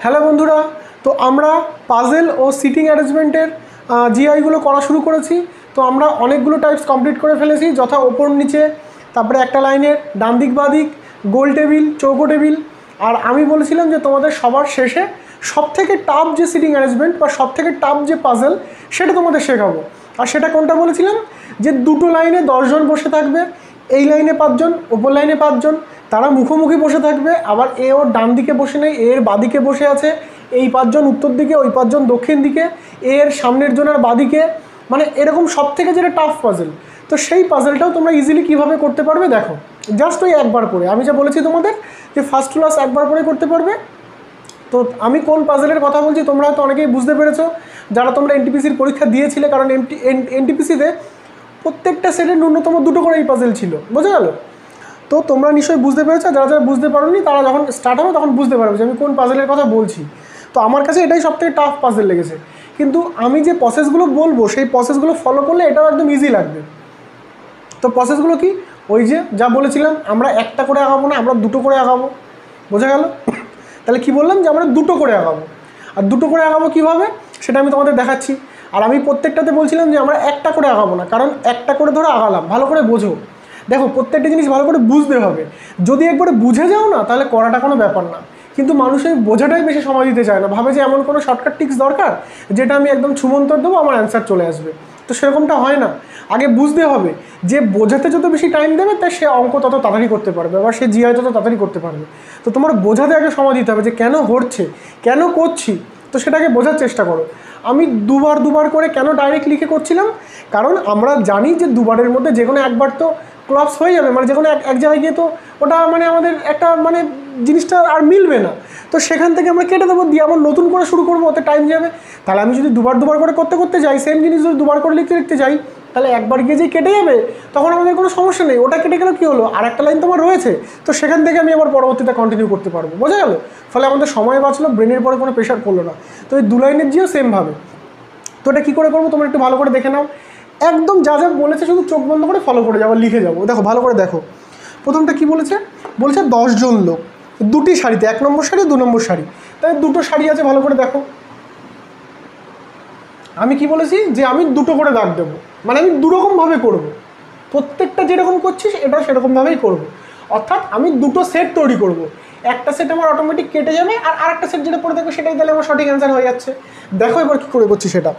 Hello বন্ধুরা, তো আমরা পাজেল ও সিটিং অ্যারেঞ্জমেন্টের জিআইগুলো করা শুরু করেছি। তো আমরা অনেকগুলো টাইপস কমপ্লিট করে ফেলেছি, যথা ওপর নিচে, তারপরে একটা লাইনের ডান দিক বাঁ দিক, গোল টেবিল, চৌকো টেবিল। আর আমি বলেছিলাম যে তোমাদের সবার শেষে সবথেকে টাফ যে সিটিং অ্যারেঞ্জমেন্ট বা সবথেকে টাফ যে পাজেল সেটা তোমাদের শেখাবো। আর সেটা কোনটা বলেছিলাম, যে দুটো লাইনে 10 জন বসে থাকবে, এই লাইনে 5 জন, ওপর লাইনে 5 জন, তারা মুখোমুখি বসে থাকবে। আবার এ ওর ডান দিকে বসে নেই, এর বাদিকে বসে আছে, এই 5 জন উত্তর দিকে, ওই 5 জন দক্ষিণ দিকে, এর সামনের জনের বাদিকে, মানে এরকম সব থেকে যেটা টাফ পাজেল। তো সেই পাজেলটাও তোমরা ইজিলি কীভাবে করতে পারবে দেখো, জাস্ট ওই একবার করে আমি যা বলেছি তোমাদের যে ফার্স্ট ক্লাস একবার করে করতে পারবে। তো আমি কোন পাজেলের কথা বলছি তোমরা হয়তো অনেকেই বুঝতে পেরেছো যারা তোমরা এনটিপিসির পরীক্ষা দিয়েছিলে, কারণ এনটিপিসিতে প্রত্যেকটা সেটের ন্যূনতম 2টো করে এই পাজেল ছিল, বোঝা গেল? তো তোমরা নিশ্চয়ই বুঝতে পেরেছো, যারা যারা বুঝতে পারোনি তারা যখন স্টার্ট হবে তখন বুঝতে পারবে যে আমি কোন পাজেলের কথা বলছি। তো আমার কাছে এটাই সবথেকে টাফ পাজেল লেগেছে, কিন্তু আমি যে প্রসেসগুলো বলবো সেই প্রসেসগুলো ফলো করলে এটাও একদম ইজি লাগবে। তো প্রসেসগুলো কি, ওই যে যা বলেছিলাম, আমরা একটা করে আঁকাবো না, আমরা 2টো করে আঁকাবো, বোঝা গেল? তাহলে কি বললাম যে আমরা 2টো করে আঁকাবো, আর 2টো করে আঁকাবো কীভাবে সেটা আমি তোমাদের দেখাচ্ছি। আর আমি প্রত্যেকটাতে বলছিলাম যে আমরা একটা করে আঁকাবো না, কারণ একটা করে ধরো আঁকালাম, ভালো করে বোঝো। দেখো, প্রত্যেকটা জিনিস ভালো করে বুঝতে হবে। যদি একবারে বুঝে যাও না তাহলে করাটা কোনো ব্যাপার না, কিন্তু মানুষের বোঝাটাই বেশি সময় দিতে চায় না, ভাবে যে এমন কোনো শর্টকাট টিক্স দরকার যেটা আমি একদম ছুমন্তর দেবো আমার অ্যান্সার চলে আসবে। তো সেরকমটা হয় না, আগে বুঝতে হবে যে বোঝাতে যত বেশি টাইম দেবে তাই সে অঙ্ক তত তাড়াতাড়ি করতে পারবে, আবার সে জিআই তত তাড়াতাড়ি করতে পারবে। তো তোমার বোঝাতে আগে সময় দিতে হবে যে কেন হচ্ছে, কেন করছি, তো সেটাকে বোঝার চেষ্টা করো। আমি দুবার করে কেন ডাইরেক্ট লিখে করছিলাম, কারণ আমরা জানি যে দুবারের মধ্যে যে কোনো একবার তো ক্লাস হয়ে যাবে, মানে যে কোনো এক জায়গায় গিয়ে তো ওটা মানে আমাদের একটা মানে জিনিসটা আর মিলবে না। তো সেখান থেকে আমরা কেটে দেবো, দিয়ে আবার নতুন করে শুরু করবো, ওতে টাইম যাবে। তাহলে আমি যদি দুবার করে করতে যাই, সেম জিনিস যদি দুবার করে লিখতে যাই, তাহলে একবার গিয়ে যেই কেটে যাবে তখন আমাদের কোনো সমস্যা নেই, ওটা কেটে গেলে কী হলো, আর একটা লাইন তোমার রয়েছে, তো সেখান থেকে আমি আবার পরবর্তীতে কন্টিনিউ করতে পারবো, বোঝা গেল? ফলে আমাদের সময় বাঁচলো, ব্রেনের পরে কোনো প্রেশার পড়লো না। তো এই 2 লাইনের জিও সেমভাবে। তো এটা কী করে করবো তোমরা একটু ভালো করে দেখে নাও, একদম যা যা বলেছে শুধু চোখ বন্ধ করে ফলো করে যাবো, লিখে যাবো। দেখো ভালো করে দেখো, প্রথমটা কি বলেছে, 10 জন লোক, 2টি শাড়িতে, 1 নম্বর শাড়ি 2 নম্বর শাড়ি, তাই 2টো শাড়ি আছে, ভালো করে দেখো। আমি কি বলেছি যে আমি 2টো করে দাগ দেবো, মানে আমি 2 রকমভাবে করবো, প্রত্যেকটা যেরকম করছিস এটাও সেরকমভাবেই করবো। অর্থাৎ আমি 2টো সেট তৈরি করব, একটা সেট আমার অটোমেটিক কেটে যাবে, আর আরেকটা সেট যেটা পড়ে থাকবে সেটাই তাহলে আমার সঠিক অ্যান্সার হয়ে যাচ্ছে। দেখো এবার কী করে করছি সেটা।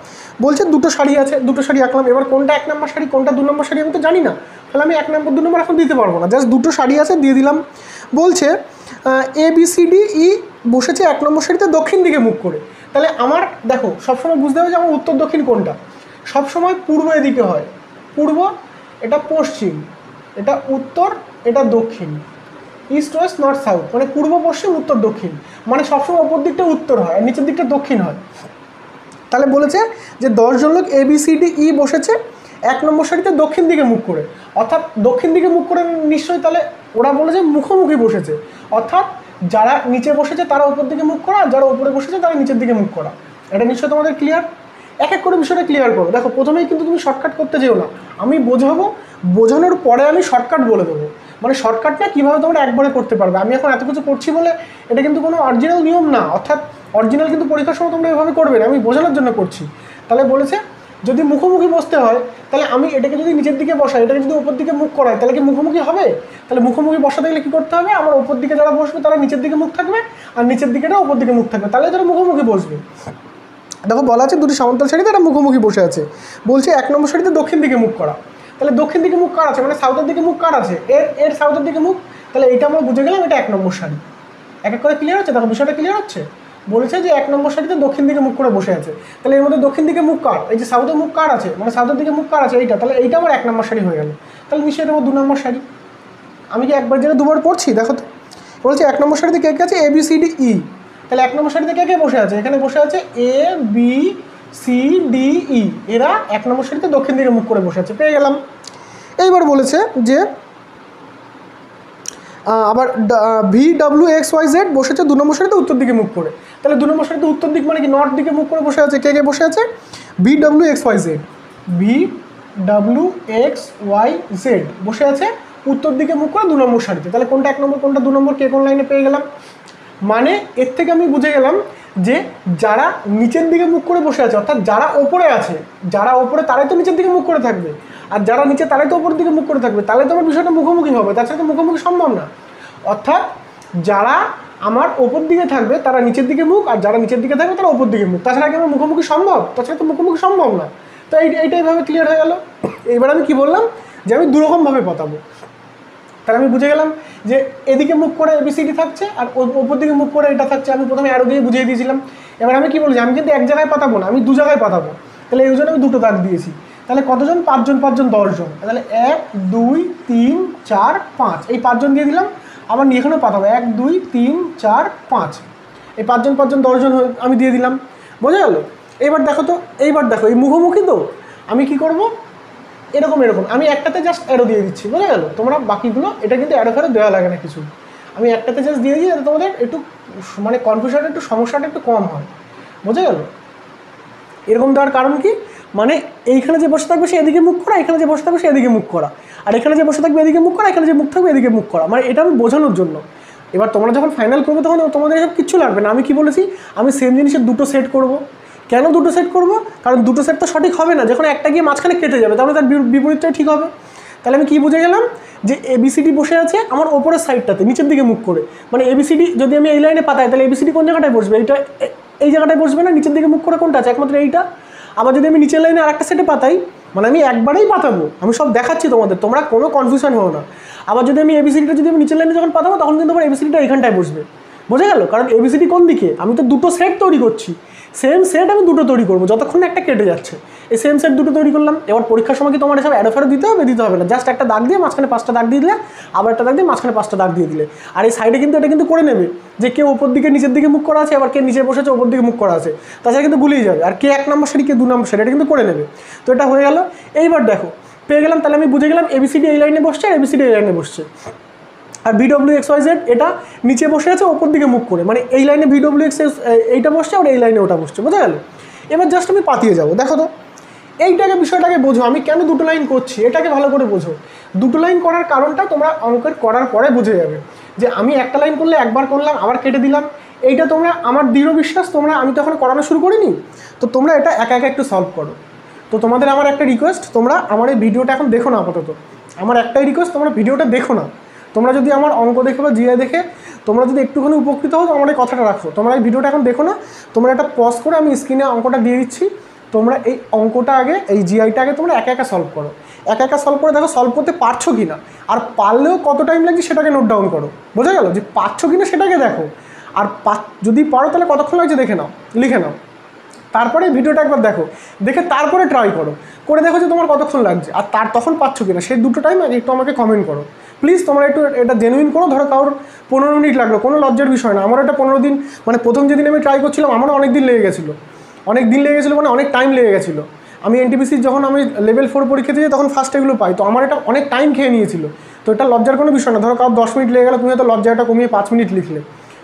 বলছে 2টো শাড়ি আছে, 2টো শাড়ি আঁকলাম, এবার কোনটা 1 নম্বর শাড়ি কোনটা 2 নম্বর শাড়ি আমি তো জানি না, তাহলে আমি 1 নম্বর 2 নম্বর এখন দিতে পারবো না, জাস্ট 2টো শাড়ি আছে দিয়ে দিলাম। বলছে ABCDE বসেছে 1 নম্বর শাড়িতে দক্ষিণ দিকে মুখ করে, তাহলে আমার দেখো সবসময় বুঝতে হবে যে আমার উত্তর দক্ষিণ কোনটা। সবসময় পূর্ব এদিকে হয়, পূর্ব, এটা পশ্চিম, এটা উত্তর, এটা দক্ষিণ, ইস্ট ওয়েস্ট নর্থ সাউথ, মানে পূর্ব পশ্চিম উত্তর দক্ষিণ, মানে সবসময় ওপর দিকটা উত্তর হয় আর নিচের দিকটা দক্ষিণ হয়। তাহলে বলেছে যে 10 জন লোক ABCDE বসেছে 1 নম্বর সারিতে দক্ষিণ দিকে মুখ করে, অর্থাৎ দক্ষিণ দিকে মুখ করে নিশ্চয়ই, তাহলে ওরা বলেছে মুখোমুখি বসেছে, অর্থাৎ যারা নিচে বসেছে তারা উপর দিকে মুখ করা, আর যারা উপরে বসেছে তারা নিচের দিকে মুখ করা। এটা নিশ্চয়ই তোমাদের ক্লিয়ার। এক এক করে বিষয়টা ক্লিয়ার করো। দেখো প্রথমেই কিন্তু তুমি শর্টকাট করতে যেও না, আমি বোঝাবো, বোঝানোর পরে আমি শর্টকাট বলে দেবো, মানে শর্টকাটটা কীভাবে তোমরা একবারে করতে পারবে। আমি এখন এত কিছু করছি বলে এটা কিন্তু কোনো অরিজিনাল নিয়ম না, অর্থাৎ অরিজিনাল কিন্তু পরীক্ষার সময় তোমরা এভাবে করবে না, আমি বোঝানোর জন্য করছি। তাহলে বলেছে যদি মুখোমুখি বসতে হয়, তাহলে আমি এটাকে যদি নিচের দিকে বসাই, এটাকে যদি উপর দিকে মুখ করাই, তাহলে কি মুখোমুখি হবে? তাহলে মুখোমুখি বসাতে গেলে কী করতে হবে, আমার উপর দিকে যারা বসবে তারা নিচের দিকে মুখ থাকবে, আর নিচের দিকেটা উপর দিকে মুখ থাকবে, তাহলে তারা মুখোমুখি বসবে। দেখো বলা আছে 2টি সমান্তরাল শাড়িতে এটা মুখোমুখি বসে আছে, বলছে 1 নম্বর শাড়িতে দক্ষিণ দিকে মুখ করা, তাহলে দক্ষিণ দিকে মুখ কার আছে, মানে সাউথের দিকে মুখ কার আছে, এর সাউথের দিকে মুখ, তাহলে এটা আমরা বুঝে গেলাম এটা 1 নম্বর শাড়ি। এক এক করে ক্লিয়ার হচ্ছে, দেখো বিষয়টা ক্লিয়ার হচ্ছে। বলেছে যে 1 নম্বর শাড়িতে দক্ষিণ দিকে মুখ করে বসে আছে, তাহলে এর মধ্যে দক্ষিণ দিকে মুখ কার, এই যে সাউথের মুখ কার আছে, মানে সাউথের দিকে মুখ কার আছে এইটা, তাহলে এইটা আমার 1 নম্বর শাড়ি হয়ে গেল। তাহলে নিশ্চয়ই দেবো 2 নম্বর শাড়ি। আমি কি একবার যেটা দুবার পড়ছি, দেখো তো বলছে 1 নম্বর শাড়িতে কে কে আছে, ABCDE, তাহলে 1 নম্বর শাড়িতে কে কে বসে আছে, এখানে বসে আছে ABCDE, এরা 1 নম্বর শাড়িতে দক্ষিণ দিকে মুখ করে বসে আছে, পেয়ে গেলাম। এইবার বলেছে যে আবার VWXYZ বসেছে 2 নম্বর শাড়িতে উত্তর দিকে মুখ করে, তাহলে 2 নম্বর শাড়িতে উত্তর দিক মানে কি নর্থ দিকে মুখ করে বসে আছে, কে কে বসে আছে, VWXYZ বসে আছে উত্তর দিকে মুখ করে 2 নম্বর শাড়িতে, তাহলে কোনটা 1 নম্বর কোনটা 2 নম্বর কে কোন লাইনে পেয়ে গেলাম। মানে এর থেকে আমি বুঝে গেলাম যে যারা নিচের দিকে মুখ করে বসে আছে, অর্থাৎ যারা ওপরে আছে, যারা ওপরে তারাই তো নিচের দিকে মুখ করে থাকবে, আর যারা নিচে তারাই তো ওপরের দিকে মুখ করে থাকবে, তাহলে তো আমার বিষয়টা মুখোমুখি হবে, তাছাড়া তো মুখোমুখি সম্ভব না। অর্থাৎ যারা আমার ওপর দিকে থাকবে তারা নিচের দিকে মুখ, আর যারা নিচের দিকে থাকবে তারা ওপর দিকে মুখ, তাছাড়া কি আমার মুখোমুখি সম্ভব? তাছাড়া তো মুখোমুখি সম্ভব না। তো এইটাইভাবে ক্লিয়ার হয়ে গেল। এবার আমি কি বললাম যে আমি দুরকমভাবে পাতাবো। তাহলে আমি বুঝে গেলাম যে এদিকে মুখ করে এবিসিডি থাকছে আর ওপর দিকে মুখ করে এটা থাকছে। আমি প্রথমে অ্যারো দিয়ে বুঝিয়ে দিয়েছিলাম। এবার আমি কি বলছি, আমি কিন্তু এক জায়গায় পাতাবো না, আমি দু জায়গায় পাতাবো। তাহলে এই জন্য আমি দুটো দাগ দিয়েছি। তাহলে কতজন? 5 জন 5 জন 10 জন। তাহলে 1 2 3 4 5 এই 5 জন দিয়ে দিলাম। আবার এখানেও পাতাবো 1 2 3 4 5 এই 5 জন 5 জন 10 জন আমি দিয়ে দিলাম। বোঝা গেল? এইবার দেখো তো, এইবার দেখো এই মুখোমুখি তো আমি কি করব, এরকম এরকম আমি একটাতে জাস্ট অ্যারো দিয়ে দিচ্ছি। বোঝা গেল? তোমরা বাকিগুলো এটা কিন্তু অ্যারো ফ্যারো দেওয়া লাগে না কিছু, আমি একটাতে জাস্ট দিয়ে দিই যাতে তোমাদের একটু মানে কনফিউশনটা একটু সমস্যাটা একটু কম হয়। বোঝা গেল? এরকম দেওয়ার কারণ কি, মানে এইখানে যে বসে থাকবে সে এদিকে মুখ করা, এখানে যে বসে থাকবে সে এদিকে মুখ করা, আর এখানে যে বসে থাকবে এদিকে মুখ করা, এখানে যে মুখ থাকবে এদিকে মুখ করা, মানে এটা আমি বোঝানোর জন্য। এবার তোমরা যখন ফাইনাল করবে তখন তোমাদের এসব কিচ্ছু লাগবে না। আমি কি বলেছি, আমি সেম জিনিসের দুটো সেট করব। কেন দুটো সেট করব? কারণ দুটো সেট তো সঠিক হবে না, যখন একটা গিয়ে মাঝখানে কেটে যাবে তাহলে তার বিপরীতটাই ঠিক হবে। তাহলে আমি কি বুঝে গেলাম যে এবিসিডি বসে আছে আমার ওপরের সাইডটাতে নিচের দিকে মুখ করে, মানে এবিসিডি যদি আমি এই লাইনে পাতাই তাহলে এবিসিডি কোন জায়গাটায় বসবে, এইটা এই জায়গাটায় বসবে না, নিচের দিকে মুখ করে কোনটা আছে একমাত্র এইটা। আবার যদি আমি নিচের লাইনে আরেকটা সেটে পাতাই, মানে আমি একবারেই পাতাবো, আমি সব দেখাচ্ছি তোমাদের, তোমরা কোনো কনফিউশন হও না। আবার যদি আমি এবিসিডিটা যদি আমি নিচের লাইনে যখন পাতাবো তখন কিন্তু আমার এবিসিডিটা এইখানটায় বসবে। বোঝা গেল? কারণ এবিসিডি কোন দিকে, আমি তো দুটো সেট তৈরি করছি, সেম সেট আমি দুটো তৈরি করবো যতক্ষণ একটা কেটে যাচ্ছে। এই সেম সেট দুটো তৈরি করলাম। এবার পরীক্ষার সময় কি তোমার এসব অ্যারো ফ্যারো দিতে হবে? দিতে হবে না, জাস্ট একটা দাগ দিয়ে মাঝখানে 5টা দাগ দিয়ে দিলে, আবার একটা দাগ দিয়ে মাঝখানে 5টা দাগ দিয়ে দিলে। আর এই সাইডে কিন্তু এটা কিন্তু করে নেবে যে কে ওপর দিকে নিচের দিকে মুখ করা আছে, আবার কে নিচে বসেছে ওপর দিকে মুখ করা আছে, তাছাড়া কিন্তু ভুলেই যাবে। আর কে 1 নম্বর সারি কে 2 নম্বর সারি এটা কিন্তু করে নেবে। তো এটা হয়ে গেল। এইবার দেখো পেয়ে গেলাম, তাহলে আমি বুঝে গেলাম এবিসিডি এই লাইনে বসছে আর এবিসিডি এই লাইনে বসছে। আর VWXYZ এটা নিচে বসে আছে ওপর দিকে মুখ করে, মানে এই লাইনে VWX এইটা বসছে আর এই লাইনে ওটা বসছে। বোঝা গেল? এবার জাস্ট আমি পাতিয়ে যাবো। দেখো তো এইটাকে বিষয়টাকে বোঝো, আমি কেন দুটো লাইন করছি এটাকে ভালো করে বোঝো। দুটো লাইন করার কারণটা তোমরা অঙ্কের করার পরে বুঝে যাবে যে আমি একটা লাইন করলে একবার করলাম আবার কেটে দিলাম। এইটা তোমরা আমার দৃঢ় বিশ্বাস, তোমরা আমি তো এখন করানো শুরু করিনি, তো তোমরা এটা একা একা একটু সলভ করো। তো তোমাদের আমার একটা রিকোয়েস্ট, তোমরা আমার এই ভিডিওটা এখন দেখো না আপাতত, আমার একটাই রিকোয়েস্ট, তোমরা ভিডিওটা দেখো না। তোমরা যদি আমার অঙ্ক দেখে বা জিআই দেখে তোমরা যদি একটুখানি উপকৃত হও তো আমার এই কথাটা রাখো, তোমরা এই ভিডিওটা এখন দেখো না, তোমরা একটা পজ করে আমি স্ক্রিনে অঙ্কটা দিয়ে দিচ্ছি, তোমরা এই অঙ্কটা আগে এই জিআইটা আগে তোমরা একা একা সলভ করো। একা একা সলভ করে দেখো সলভ করতে পারছো কি না, আর পারলেও কত টাইম লাগছে সেটাকে নোট ডাউন করো। বোঝা গেল? যে পারছো কি না সেটাকে দেখো, আর যদি পারো তাহলে কতক্ষণ লাগছে দেখে নাও, লিখে নাও। তারপরে ভিডিওটা একবার দেখো, দেখে তারপরে ট্রাই করো, করে দেখো যে তোমার কতক্ষণ লাগছে, আর তখন পাচ্ছ কিনা সেই দুটো টাইম একটু আমাকে কমেন্ট করো প্লিজ। তোমরা একটু এটা জেনুইন করো। ধরো কারোর 15 মিনিট লাগলো, কোনো লজ্জার বিষয় না। আমার এটা 15 দিন, মানে প্রথম যেদিন আমি ট্রাই করছিলাম আমারও অনেক দিন লেগে গেছিলো, মানে অনেক টাইম লেগে গেছিলো। আমি এনটিপিসির যখন আমি লেভেল 4 পরীক্ষা দিয়ে তখন ফার্স্ট এগুলো পাই, তো আমার এটা অনেক টাইম খেয়ে নিয়েছিল। তো এটা লজ্জার কোনো বিষয় না। ধরো কারো 10 মিনিট লেগে গেলো, তুমি হয়তো লজ্জাটা কমিয়ে 5 মিনিট লিখলে,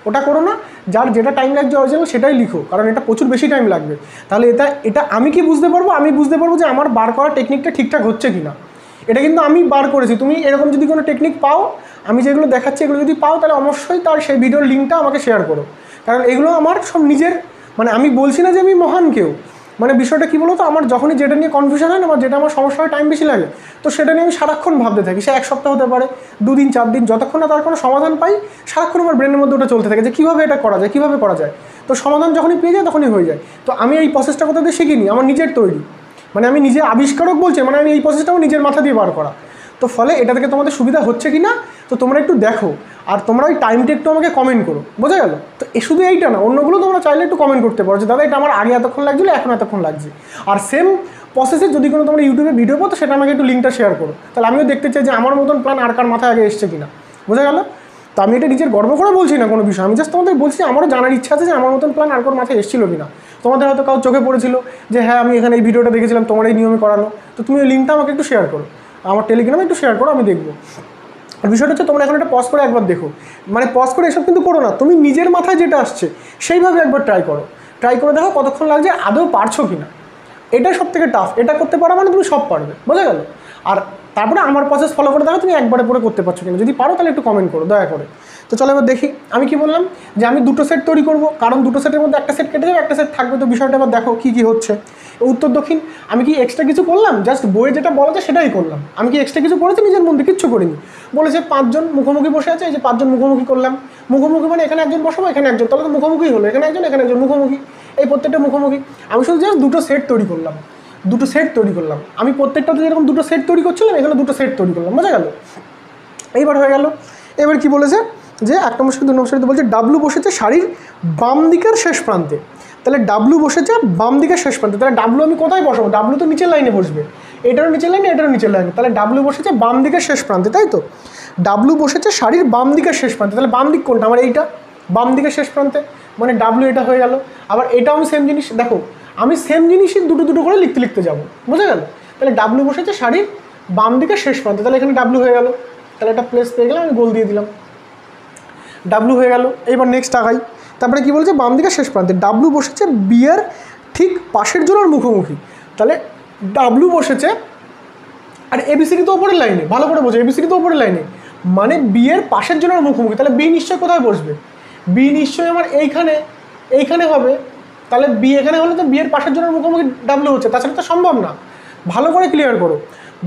ওটা করো না। যার যেটা টাইম লাগছে অরিজিনাল সেটাই লিখো, কারণ এটা প্রচুর বেশি টাইম লাগবে। তাহলে এটা আমি কি বুঝতে পারবো, আমি বুঝতে পারবো যে আমার বার করার টেকনিকটা ঠিকঠাক হচ্ছে কিনা। এটা কিন্তু আমি বার করেছি, তুমি এরকম যদি কোনো টেকনিক পাও, আমি যেগুলো দেখাচ্ছি এগুলো যদি পাও তাহলে অবশ্যই তার সেই ভিডিওর লিঙ্কটা আমাকে শেয়ার করো, কারণ এগুলো আমার সব নিজের, মানে আমি বলছি না যে আমি মহান কেউ, মানে বিষয়টা কী বলো তো, আমার যখনই যেটা নিয়ে কনফিউশন হয় না বা যেটা আমার সমস্যা হয় টাইম বেশি লাগে, তো সেটা নিয়ে আমি সারাক্ষণ ভাবতে থাকি। সে 1 সপ্তাহ হতে পারে, 2 দিন 4 দিন, যতক্ষণ না তার কোনো সমাধান পাই সারাক্ষণ আমার ব্রেনের মধ্যে ওটা চলতে থাকে যে কীভাবে এটা করা যায়, কীভাবে করা যায়। তো সমাধান যখনই পেয়ে যায় তখনই হয়ে যায়। তো আমি এই প্রসেসটা কোথাও দিয়ে শিখিনি, আমার নিজের তৈরি, মানে আমি নিজে আবিষ্কারক বলছি, মানে আমি এই প্রসেসটা আমার নিজের মাথা দিয়ে বার করা। তো ফলে এটা থেকে তোমাদের সুবিধা হচ্ছে কি না তো তোমরা একটু দেখো, আর তোমরা ওই টাইমটা একটু আমাকে কমেন্ট করো। বোঝা গেল? তো শুধু এইটা না, অন্যগুলো তোমরা চাইলে একটু কমেন্ট করতে পারো যে দাদা এটা আমার আগে এতক্ষণ লাগছিল, এখন এতক্ষণ লাগছে। আর সেম প্রসেসে যদি কোনো তোমরা ইউটিউবে ভিডিও পাও তো সেটা আমাকে একটু লিঙ্কটা শেয়ার করো, তাহলে আমিও দেখতে চাই যে আমার মতন প্ল্যান আর কার মাথায় আগে এসছে কিনা। বোঝা গেল? তো আমি এটা নিজের গর্ব করে বলছি না কোনো বিষয়, আমি জাস্ট তোমাদের বলছি আমারও জানার ইচ্ছা আছে যে আমার মতন প্ল্যান আর কার মাথায় এসেছিল কিনা। তোমাদের হয়তো কারো চোখে পড়েছিল যে হ্যাঁ আমি এখানে এই ভিডিওটা দেখেছিলাম, তোমার এই নিয়মে করানো, তো তুমি ওই লিঙ্কটা আমাকে একটু শেয়ার করো, আমার টেলিগ্রামে একটু শেয়ার করো, আমি দেখবো। আর বিষয়টা হচ্ছে তোমরা এখন একটা পজ করে একবার দেখো, মানে পজ করে এসব কিন্তু করো না, তুমি নিজের মাথায় যেটা আসছে সেইভাবে একবার ট্রাই করে দেখো কতক্ষণ লাগছে, আদৌ পারছো কি না। এটাই সব থেকে টাফ, এটা করতে পারো মানে তুমি সব পারবে। বোঝা গেল? আর তারপরে আমার প্রসেস ফলো করে দেখো তুমি একবারে পরে করতে পারছো কিনা, যদি পারো তাহলে একটু কমেন্ট করো দয়া করে। তো চলো এবার দেখি আমি কি বললাম, যে আমি দুটো সেট তৈরি করব, কারণ দুটো সেটের মধ্যে একটা সেট কেটে যাবে, একটা সেট থাকবে। তো বিষয়টা এবার দেখো কী কী হচ্ছে। উত্তর দক্ষিণ আমি কি এক্সট্রা কিছু করলাম? জাস্ট বইয়ে যেটা বলা যায় সেটাই করলাম। আমি কি এক্সট্রা কিছু করেছি? নিজের মধ্যে কিচ্ছু করিনি। বলেছে 5 জন মুখোমুখি বসে আছে, এই যে 5 জন মুখোমুখি করলাম। মুখোমুখি মানে এখানে একজন বসাবো, এখানে একজন, তাহলে তো মুখোমুখি হলো, এখানে একজন এখানে একজন মুখোমুখি, এই প্রত্যেকটা মুখোমুখি। আমি শুধু জাস্ট দুটো সেট তৈরি করলাম, দুটো সেট তৈরি করলাম। আমি প্রত্যেকটাতে যেরকম দুটো সেট তৈরি করছিলাম, এখানে দুটো সেট তৈরি করলাম, বোঝা গেল? এইবার হয়ে গেল। এবার কি বলেছে, যে 1 নম্বর সাথে 2 নম্বর সাথে বলছে ডাব্লু বসেছে শাড়ির বাম দিকের শেষ প্রান্তে। তাহলে ডাব্লু বসেছে বাম দিকের শেষ প্রান্তে, তাহলে ডাব্লু আমি কোথায় বসাবো? ডাব্লু তো নিচের লাইনে বসবে, এটারও নিচের লাইনে, এটারও নিচের লাইনে। তাহলে ডাব্লু বসেছে বাম দিকের শেষ প্রান্তে, তাই তো? ডাব্লু বসেছে শাড়ির বাম দিকের শেষ প্রান্তে, তাহলে বাম দিক কোনটা? আমার এইটা বাম দিকের শেষ প্রান্তে, মানে ডাব্লু এটা হয়ে গেল। আবার এটাও আমি সেম জিনিস, দেখো আমি সেম জিনিসই দুটো দুটো করে লিখতে লিখতে যাবো, বোঝা গেল? তাহলে ডাব্লু বসেছে শাড়ির বাম দিকের শেষ প্রান্তে, তাহলে এখানে ডাব্লু হয়ে গেল। তাহলে একটা প্লেস পেয়ে গেলাম, আমি গোল দিয়ে দিলাম, ডাব্লু হয়ে গেল। এবার নেক্সট আগাই। তারপরে কি বলছে, বাম দিকের শেষ প্রান্তে ডাব্লু বসেছে বিয়ের ঠিক পাশের জোড়ার মুখোমুখি। তাহলে ডাব্লু বসেছে, আর এবিসিডি তো ওপরের লাইনে, ভালো করে বোঝো, এবিসিডি তো ওপরের লাইনে, মানে বিয়ের পাশের জোড়ার মুখোমুখি। তাহলে বি নিশ্চয় কোথায় বসবে? বি নিশ্চয়ই আমার এইখানে হবে। তাহলে বি এখানে হলে তো বিয়ের পাশের জোড়ার মুখোমুখি ডাব্লু হচ্ছে, তাছাড়া তো সম্ভব না। ভালো করে ক্লিয়ার করো।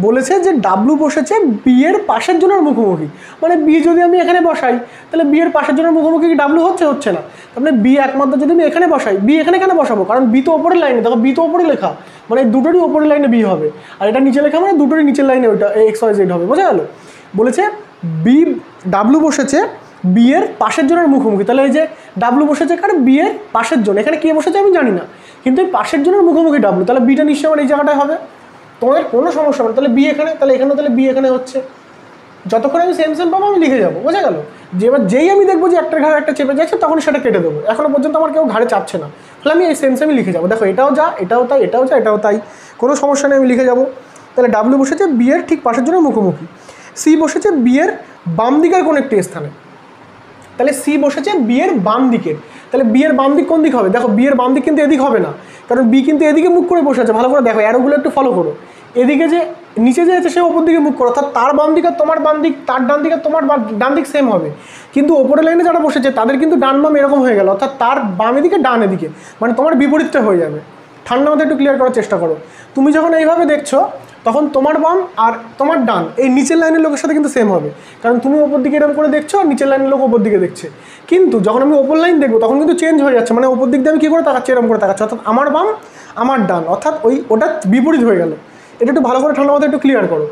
বলেছে যে ডাব্লু বসেছে বিয়ের পাশের জোড়ার মুখোমুখি, মানে বি যদি আমি এখানে বসাই, তাহলে বিয়ের পাশের জোড়ার মুখোমুখি কি ডাব্লু হচ্ছে না? তাহলে বি একমাত্র যদি আমি এখানে বসাই, বি এখানে কেন বসাবো? কারণ বি তো ওপরের লাইনে, দেখো বি তো ওপরে লেখা, মানে দুটোরই ওপরের লাইনে বি হবে, আর এটা নিচে লেখা মানে দুটোরই নিচের লাইনে ওইটা XYZ হবে, বোঝা গেল? বলেছে বি ডাব্লু বসেছে বিয়ের পাশের জোড়ার মুখোমুখি। তাহলে এই যে ডাব্লু বসেছে কারণ বিয়ের পাশের জোন, এখানে কে বসেছে আমি জানি না, কিন্তু এই পাশের জোড়ার মুখোমুখি ডাব্লু, তাহলে বিটা নিশ্চয়ই আমার এই জায়গাটায় হবে। তোমাদের কোনো সমস্যা হবে না। তাহলে বি এখানে, তাহলে এখানে, তাহলে বি এখানে হচ্ছে। যতক্ষণ আমি সেম পাবো আমি লিখে যাবো, বোঝা গেল? যে এবার যেই আমি দেখবো যে একটা ঘাড়ে একটা চেপে যাচ্ছে, তখন সেটা কেটে দেবো। এখনো পর্যন্ত আমার কেউ ঘাড়ে চাপছে না, তাহলে আমি এই সেমই লিখে যাবো। দেখো এটাও যা, এটাও তাই, এটাও যা, এটাও তাই, কোনো সমস্যা নেই, আমি লিখে যাবো। তাহলে ডাব্লু বসেছে বিয়ের ঠিক পাশের জন্য মুখোমুখি। সি বসেছে বিয়ের বাম দিকের কোনো একটি স্থানে, তাহলে সি বসেছে বিয়ের বাম দিকের। তাহলে বিয়ের বাম দিক কোন দিক হবে? দেখো বিয়ের বাম দিক কিন্তু এদিক হবে না, কারণ বি কিন্তু এদিকে মুখ করে বসে আছে। ভালো করে দেখো, অ্যারোগুলো একটু ফলো করো। এদিকে যে নিচে যে আছে সে ওপর দিকে মুখ করো, অর্থাৎ তার বাম দিক আর তোমার বাম দিক, তার ডান দিক আর তোমার ডান দিক সেম হবে। কিন্তু ওপরের লাইনে যারা বসেছে তাদের কিন্তু ডান বাম এরকম হয়ে গেল, অর্থাৎ তার বাম এদিকে ডান এদিকে, মানে তোমার বিপরীতটা হয়ে যাবে। ঠান্ডা মাথায় একটু ক্লিয়ার করার চেষ্টা করো। তুমি যখন এইভাবে দেখছো, তখন তোমার বাম আর তোমার ডান এই নিচের লাইনের লোকের সাথে কিন্তু সেম হবে, কারণ তুমি ওপর দিকে এরকম করে দেখছো আর নিচের লাইনের লোক ওপর দিকে দেখছে। কিন্তু যখন আমি ওপর লাইন দেখবো তখন কিন্তু চেঞ্জ হয়ে যাচ্ছে, মানে ওপর দিক দিয়ে আমি কী করে তাকাচ্ছি, এরকম করে তাকাচ্ছি, অর্থাৎ আমার বাম আমার ডান, অর্থাৎ ওটা বিপরীত হয়ে গেল। এটা একটু ভালো করে ঠান্ডা মাথায় একটু ক্লিয়ার করো।